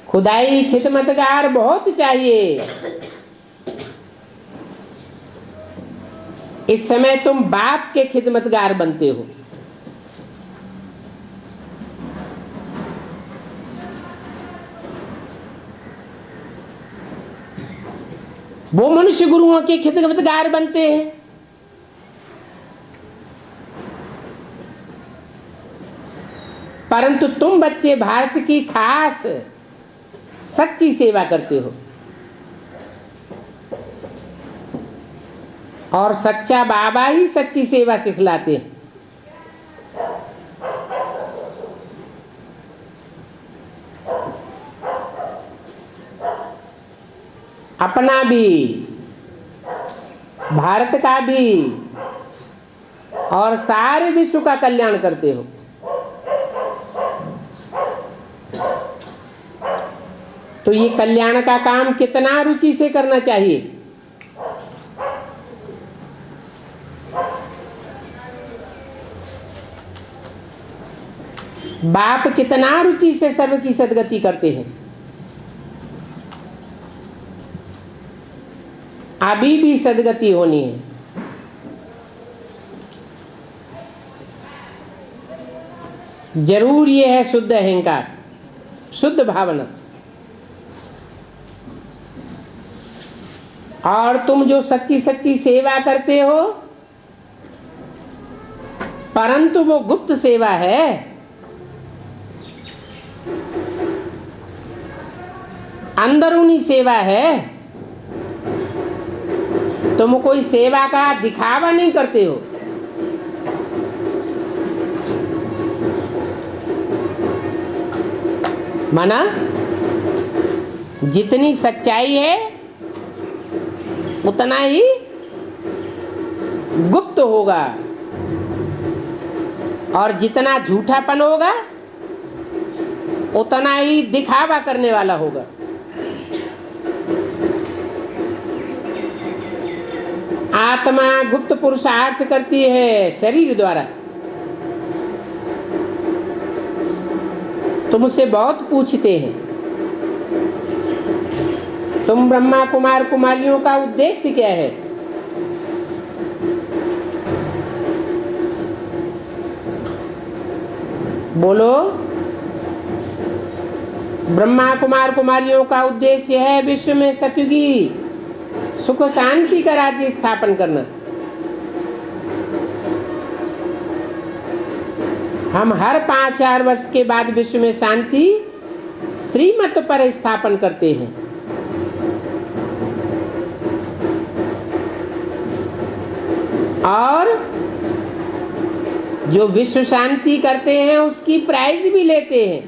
खुदाई खिदमतगार बहुत चाहिए। इस समय तुम बाप के खिदमतगार बनते हो। वो मनुष्य गुरुओं के खिदमतगार बनते हैं। परंतु तुम बच्चे भारत की खास सच्ची सेवा करते हो, और सच्चा बाबा ही सच्ची सेवा सिखलाते हैं। अपना भी, भारत का भी और सारे विश्व का कल्याण करते हो। तो ये कल्याण का काम कितना रुचि से करना चाहिए? बाप कितना रुचि से सर्व की सदगति करते हैं। अभी भी सदगति होनी है। जरूर ये है शुद्ध अहंकार, शुद्ध भावना। और तुम जो सच्ची सच्ची सेवा करते हो, परंतु वो गुप्त सेवा है। अंदरूनी सेवा है। तुम कोई सेवा का दिखावा नहीं करते हो। माना जितनी सच्चाई है उतना ही गुप्त होगा, और जितना झूठापन होगा उतना ही दिखावा करने वाला होगा। आत्मा गुप्त पुरुषार्थ करती है शरीर द्वारा। तुमसे बहुत पूछते हैं तुम ब्रह्मा कुमार कुमारियों का उद्देश्य क्या है? बोलो। ब्रह्मा कुमार कुमारियों का उद्देश्य है विश्व में सतयुगी सुख शांति का राज्य स्थापन करना। हम हर 5,000 वर्ष के बाद विश्व में शांति श्रीमत पर स्थापन करते हैं। और जो विश्व शांति करते हैं उसकी प्राइज भी लेते हैं।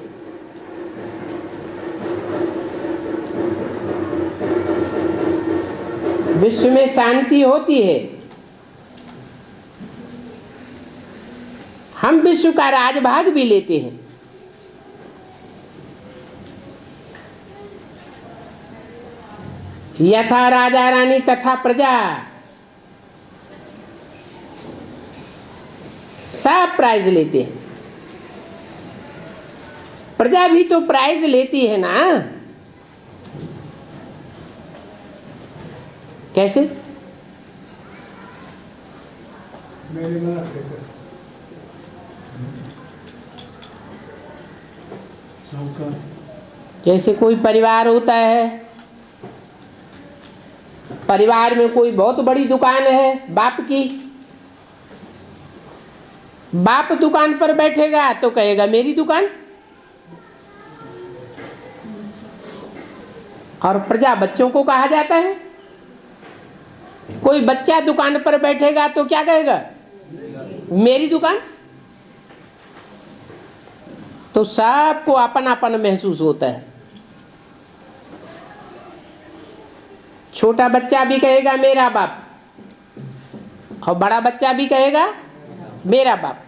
विश्व में शांति होती है, हम विश्व का राजभाग भी लेते हैं। यथा राजा रानी तथा प्रजा, सब प्राइज लेते हैं। प्रजा भी तो प्राइज लेती है ना। कैसे? मेरे मन में जैसे कोई परिवार होता है, परिवार में कोई बहुत बड़ी दुकान है बाप की, बाप दुकान पर बैठेगा तो कहेगा मेरी दुकान, और प्रजा बच्चों को कहा जाता है। कोई बच्चा दुकान पर बैठेगा तो क्या कहेगा? मेरी दुकान। तो सबको अपनापन महसूस होता है। छोटा बच्चा भी कहेगा मेरा बाप, और बड़ा बच्चा भी कहेगा मेरा बाप।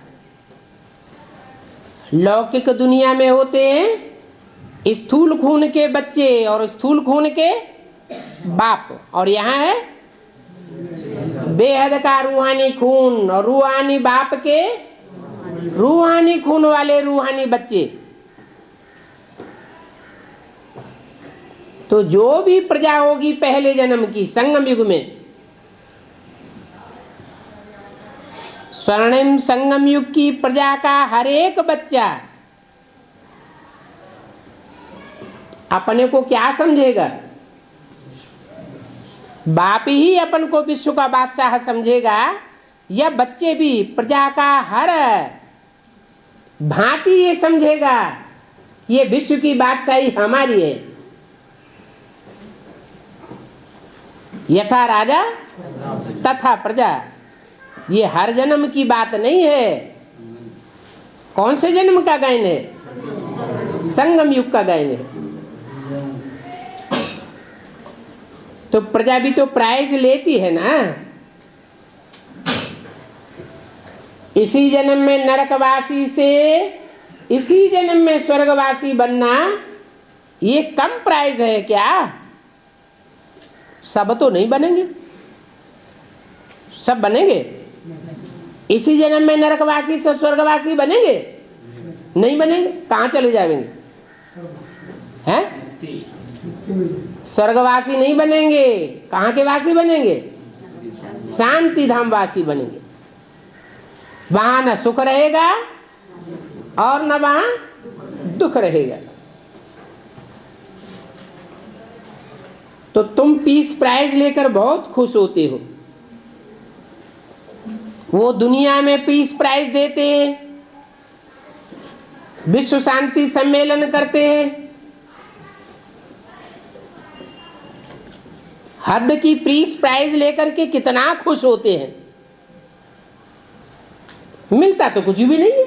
लौकिक दुनिया में होते हैं स्थूल खून के बच्चे और स्थूल खून के बाप, और यहाँ है बेहद का रूहानी खून और रूहानी बाप के रूहानी खून वाले रूहानी बच्चे। तो जो भी प्रजा होगी पहले जन्म की संगम युग में, स्वर्णिम संगम युग की प्रजा का हर एक बच्चा अपने को क्या समझेगा? बाप ही अपन को विश्व का बादशाह समझेगा, या बच्चे भी प्रजा का हर भांति ये समझेगा ये विश्व की बादशाही हमारी है। यथा राजा तथा प्रजा, ये हर जन्म की बात नहीं है। कौन से जन्म का गायन है? संगम युग का गायन है। तो प्रजा भी तो प्राइज लेती है ना। इसी जन्म में नरकवासी से इसी जन्म में स्वर्गवासी बनना ये कम प्राइज है क्या? सब तो नहीं बनेंगे, सब बनेंगे। इसी जन्म में नरकवासी से स्वर्गवासी बनेंगे? नहीं बनेंगे। कहाँ चले जाएंगे? हैं? स्वर्गवासी नहीं बनेंगे। कहाँ के वासी बनेंगे? शांति धाम वासी बनेंगे। वहां न सुख रहेगा और न वहां दुख रहेगा। तो तुम पीस प्राइज लेकर बहुत खुश होते हो। वो दुनिया में पीस प्राइज देते हैं, विश्व शांति सम्मेलन करते हैं, हद की पीस प्राइज लेकर के कितना खुश होते हैं। मिलता तो कुछ भी नहीं है,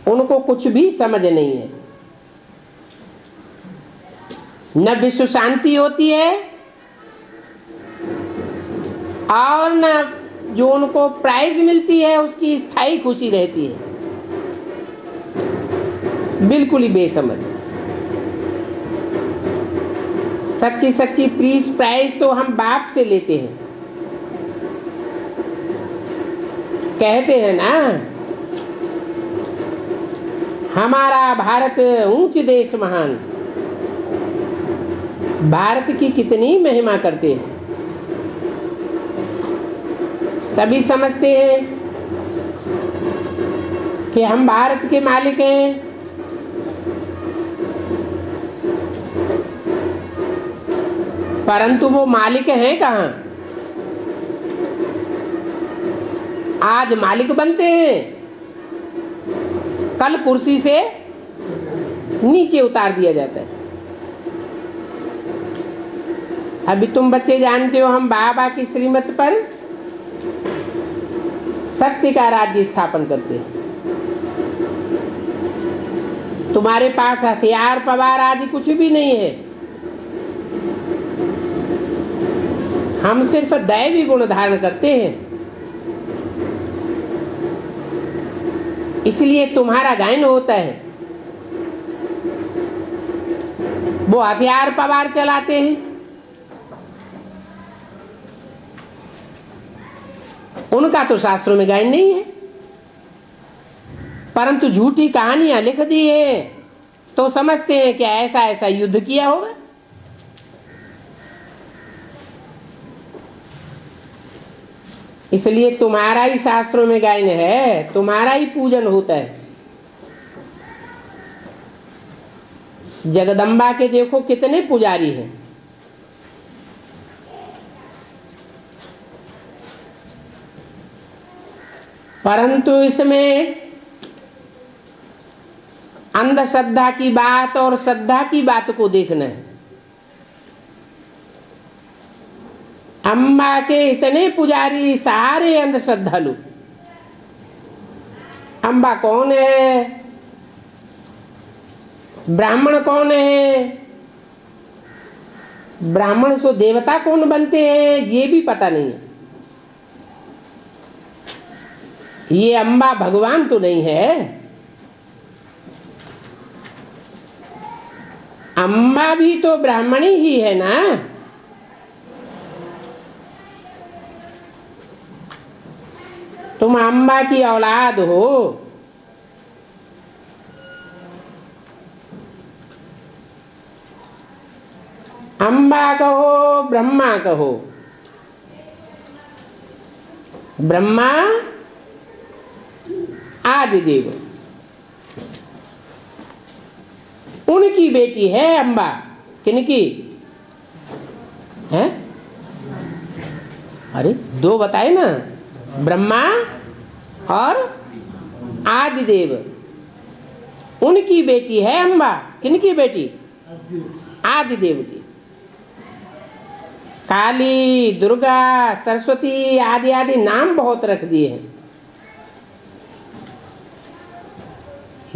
उनको कुछ भी समझ नहीं है। न विश्व शांति होती है और न जो उनको प्राइज मिलती है उसकी स्थायी खुशी रहती है। बिल्कुल ही बेसमझ। सच्ची सच्ची पीस प्राइज तो हम बाप से लेते हैं। कहते हैं ना, हमारा भारत ऊंच देश महान। भारत की कितनी महिमा करते हैं। सभी समझते हैं कि हम भारत के मालिक हैं, परंतु वो मालिक हैं कहाँ? आज मालिक बनते हैं, कल कुर्सी से नीचे उतार दिया जाता है। अभी तुम बच्चे जानते हो, हम बाबा की श्रीमत पर सत्य का राज्य स्थापन करते हैं। तुम्हारे पास हथियार पवार आदि कुछ भी नहीं है, हम सिर्फ दैवी गुण धारण करते हैं। इसलिए तुम्हारा गायन होता है। वो हथियार पवार चलाते हैं, उनका तो शास्त्रों में गायन नहीं है, परंतु झूठी कहानियां लिख दी है तो समझते हैं कि ऐसा ऐसा युद्ध किया होगा। इसलिए तुम्हारा ही शास्त्रों में गायन है, तुम्हारा ही पूजन होता है। जगदम्बा के देखो कितने पुजारी हैं, परंतु इसमें अंधश्रद्धा की बात और श्रद्धा की बात को देखना है। अम्बा के इतने पुजारी सारे अंधश्रद्धालु। अम्बा कौन है, ब्राह्मण कौन है, ब्राह्मण से देवता कौन बनते हैं ये भी पता नहीं है। ये अम्बा भगवान तो नहीं है। अम्बा भी तो ब्राह्मणी ही है ना। तुम अम्बा की औलाद हो। अम्बा कहो ब्रह्मा कहो, ब्रह्मा आदिदेव उनकी बेटी है अम्बा। किनकी है? अरे दो बताए ना, ब्रह्मा और आदिदेव, उनकी बेटी है अम्बा। किनकी बेटी? आदिदेव की। काली, दुर्गा, सरस्वती आदि आदि नाम बहुत रख दिए हैं।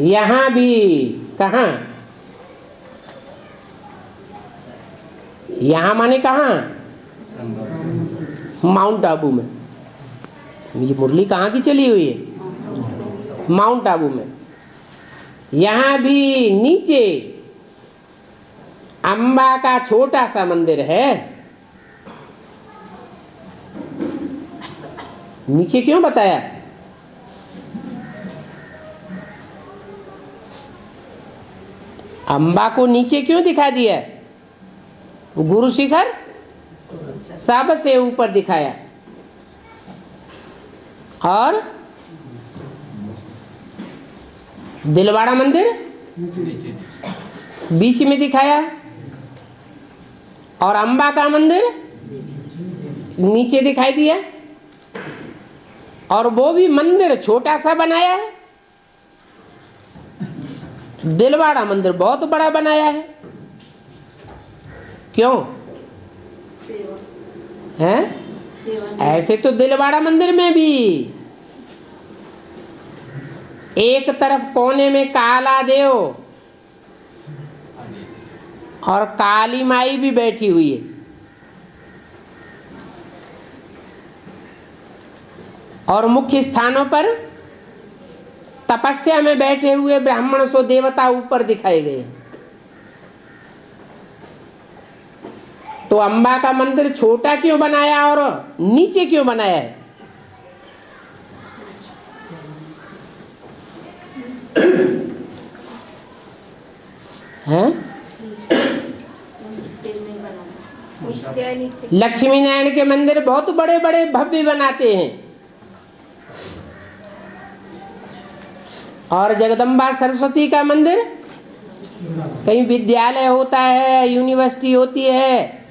यहां भी कहां? यहां माने कहां? माउंट आबू में। ये मुरली कहाँ की चली हुई है? माउंट आबू में। यहां भी नीचे अम्बा का छोटा सा मंदिर है। नीचे क्यों बताया? अम्बा को नीचे क्यों दिखा दिया? गुरु शिखर सबसे ऊपर दिखाया और दिलवाड़ा मंदिर बीच में दिखाया और अम्बा का मंदिर नीचे दिखाई दिया। और वो भी मंदिर छोटा सा बनाया है, दिलवाड़ा मंदिर बहुत बड़ा बनाया है। क्यों है? ऐसे तो दिलवाड़ा मंदिर में भी एक तरफ कोने में काला देव और काली माई भी बैठी हुई है, और मुख्य स्थानों पर तपस्या में बैठे हुए ब्राह्मण सो देवता ऊपर दिखाए गए। तो अम्बा का मंदिर छोटा क्यों बनाया और नीचे क्यों बनाया है? हैं? लक्ष्मी नारायण के मंदिर बहुत बड़े बड़े भव्य बनाते हैं, और जगदम्बा सरस्वती का मंदिर कहीं विद्यालय होता है, यूनिवर्सिटी होती है,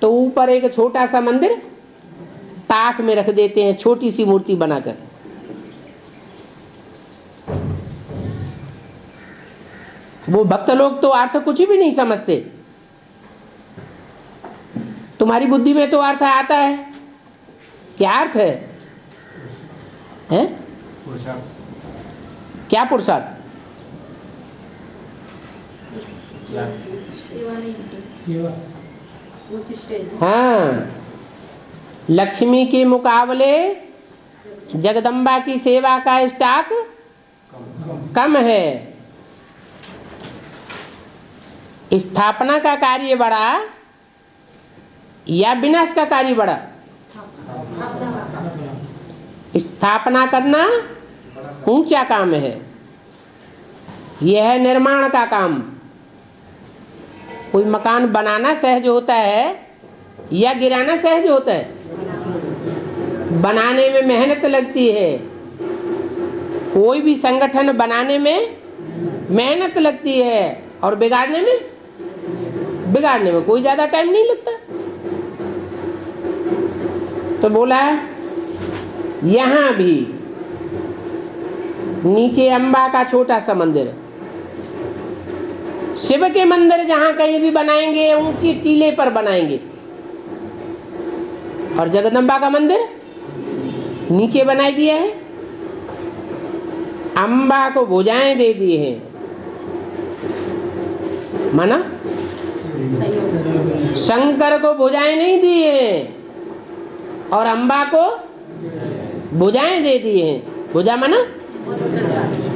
तो ऊपर एक छोटा सा मंदिर ताक में रख देते हैं, छोटी सी मूर्ति बनाकर। वो भक्त लोग तो अर्थ कुछ भी नहीं समझते। तुम्हारी बुद्धि में तो अर्थ आता है। क्या अर्थ है? हैं? क्या पुरुषार्थ? सेवा नहीं होती। ऊंची स्टेज। हाँ, लक्ष्मी के मुकाबले जगदम्बा की सेवा का स्टॉक कम है। स्थापना का कार्य बड़ा या विनाश का कार्य बड़ा? स्थापना करना ऊंचा काम है, यह है निर्माण का काम। कोई मकान बनाना सहज होता है या गिराना सहज होता है? बनाने में मेहनत लगती है। कोई भी संगठन बनाने में मेहनत लगती है और बिगाड़ने में कोई ज्यादा टाइम नहीं लगता। तो बोला यहां भी नीचे अंबा का छोटा सा मंदिर, शिव के मंदिर जहां कहीं भी बनाएंगे ऊंची टीले पर बनाएंगे, और जगदम्बा का मंदिर नीचे बना दिया है। अंबा को भुजाएं दे दिए हैं, माना शंकर को भुजाएं नहीं दिए हैं और अंबा को भुजाएं दे दिए हैं। भुजा माना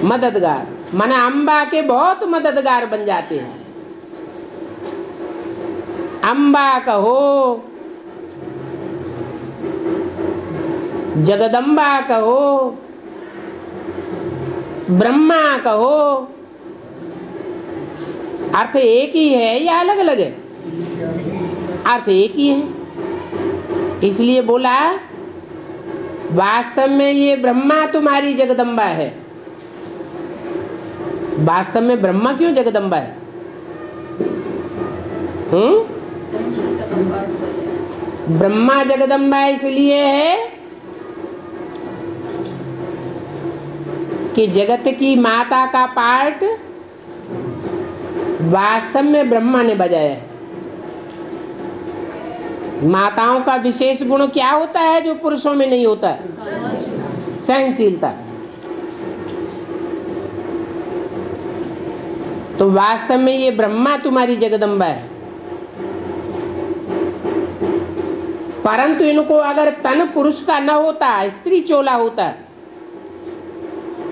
मददगार, माना अंबा के बहुत मददगार बन जाते हैं। अंबा कहो, जगदम्बा कहो, ब्रह्मा कहो, अर्थ एक ही है या अलग अलग है? अर्थ एक ही है। इसलिए बोला वास्तव में ये ब्रह्मा तुम्हारी जगदम्बा है। वास्तव में ब्रह्मा क्यों जगदम्बा है? ब्रह्मा जगदम्बा इसलिए है कि जगत की माता का पार्ट वास्तव में ब्रह्मा ने बजाया है। माताओं का विशेष गुण क्या होता है जो पुरुषों में नहीं होता है? सहनशीलता। तो वास्तव में ये ब्रह्मा तुम्हारी जगदम्बा है। परंतु इनको अगर तन पुरुष का न होता, स्त्री चोला होता,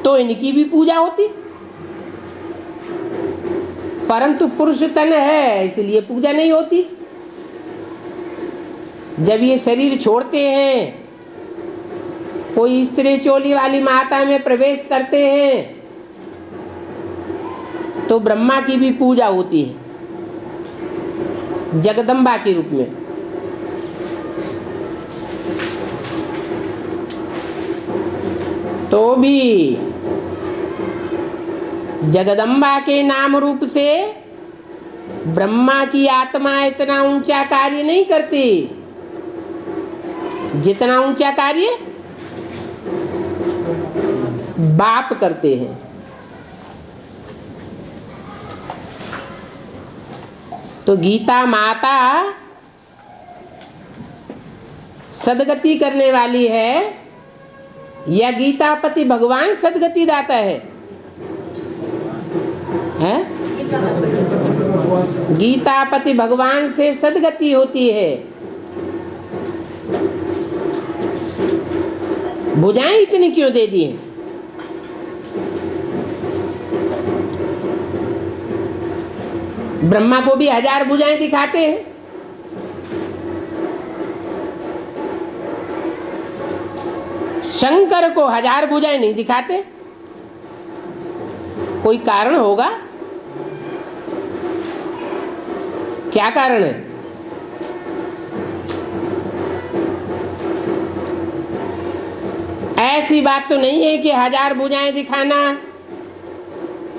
तो इनकी भी पूजा होती। परंतु पुरुष तन है इसलिए पूजा नहीं होती। जब ये शरीर छोड़ते हैं, कोई स्त्री चोली वाली माता में प्रवेश करते हैं, तो ब्रह्मा की भी पूजा होती है जगदम्बा के रूप में। तो भी जगदम्बा के नाम रूप से ब्रह्मा की आत्मा इतना ऊंचा कार्य नहीं करती जितना ऊंचा कार्य बाप करते हैं। तो गीता माता सदगति करने वाली है या गीतापति भगवान सदगति दाता है? गीतापति भगवान से सदगति होती है। भुजाएं इतनी क्यों दे दी हैं? ब्रह्मा को भी 1000 भुजाएं दिखाते हैं। शंकर को 1000 भुजाएं नहीं दिखाते। कोई कारण होगा? क्या कारण है? ऐसी बात तो नहीं है कि 1000 भुजाएं दिखाना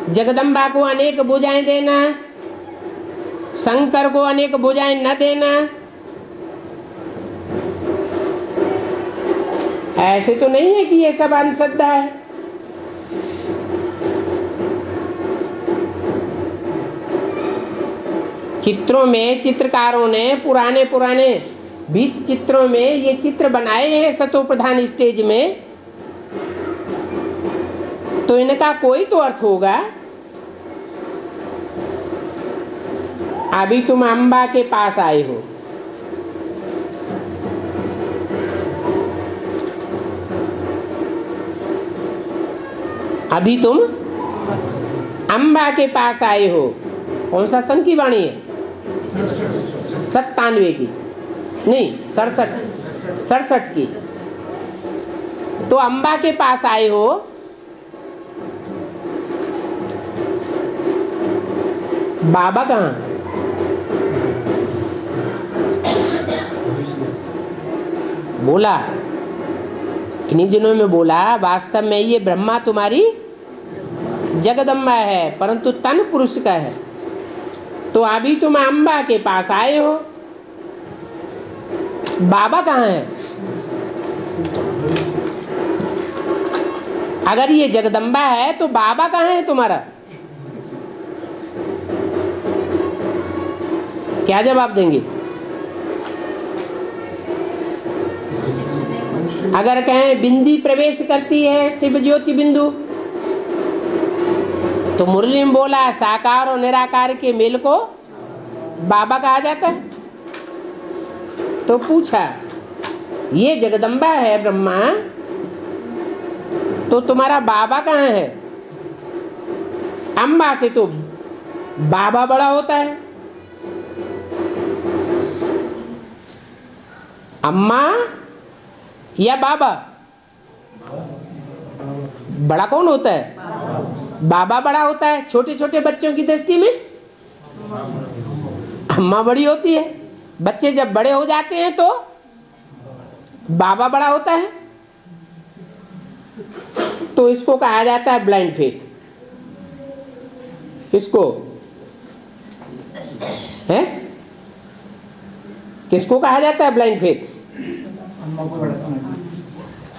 जगदम्बा को अनेक भुजाएं देना, शंकर को अनेक भुजाएं न देना, ऐसे तो नहीं है कि ये सब अंधश्रद्धा है। चित्रों में चित्रकारों ने पुराने पुराने भित्ति चित्रों में ये चित्र बनाए हैं सतो प्रधान स्टेज में, तो इनका कोई तो अर्थ होगा। अभी तुम अम्बा के पास आए हो, अभी तुम अम्बा के पास आए हो। कौन सा सन की वाणी है? 97 की नहीं, 67 की। तो अम्बा के पास आए हो, बाबा कहाँ? बोला इन्हीं दिनों में बोला, वास्तव में ये ब्रह्मा तुम्हारी जगदम्बा है, परंतु तन पुरुष का है। तो अभी तुम अम्बा के पास आए हो, बाबा कहाँ है? अगर ये जगदम्बा है तो बाबा कहाँ है तुम्हारा? क्या जवाब देंगे? अगर कहें बिंदी प्रवेश करती है शिव ज्योति बिंदु, तो मुरली में बोला साकार और निराकार के मेल को बाबा कहा जाता है। तो पूछा ये जगदम्बा है ब्रह्मा, तो तुम्हारा बाबा कहाँ है? अम्बा से तो बाबा बड़ा होता है। अम्मा या बाबा? बड़ा कौन होता है? बाबा बड़ा होता है। छोटे छोटे बच्चों की दृष्टि में अम्मा बड़ी होती है। बच्चे जब बड़े हो जाते हैं तो बाबा बड़ा होता है। तो इसको कहा जाता है ब्लाइंड फेथ। किसको है? किसको कहा जाता है ब्लाइंड फेथ?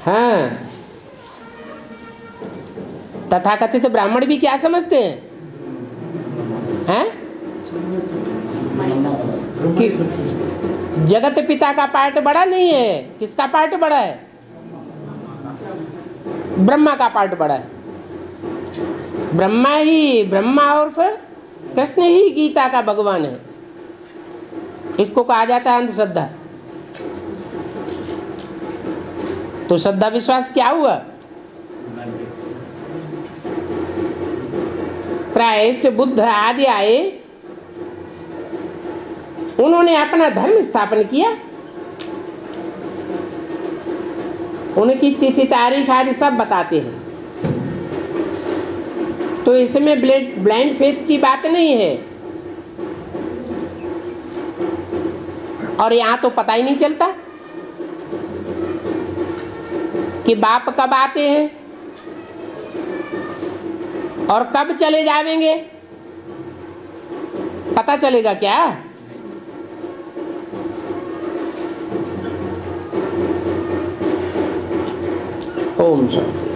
हाँ, तथाकथित ब्राह्मण भी क्या समझते हैं? हैं? कि जगत पिता का पार्ट बड़ा नहीं है। किसका पार्ट बड़ा है? ब्रह्मा का पार्ट बड़ा है। ब्रह्मा और कृष्ण ही गीता का भगवान है। इसको कहा जाता है अंधश्रद्धा। तो श्रद्धा विश्वास क्या हुआ? क्राइस्ट बुद्ध आदि आए, उन्होंने अपना धर्म स्थापन किया। उनकी तिथि तारीख आदि सब बताते हैं। तो इसमें ब्लाइंड फेथ की बात नहीं है। और यहां तो पता ही नहीं चलता कि बाप कब आते हैं और कब चले जाएंगे। पता चलेगा क्या? ओम शांति।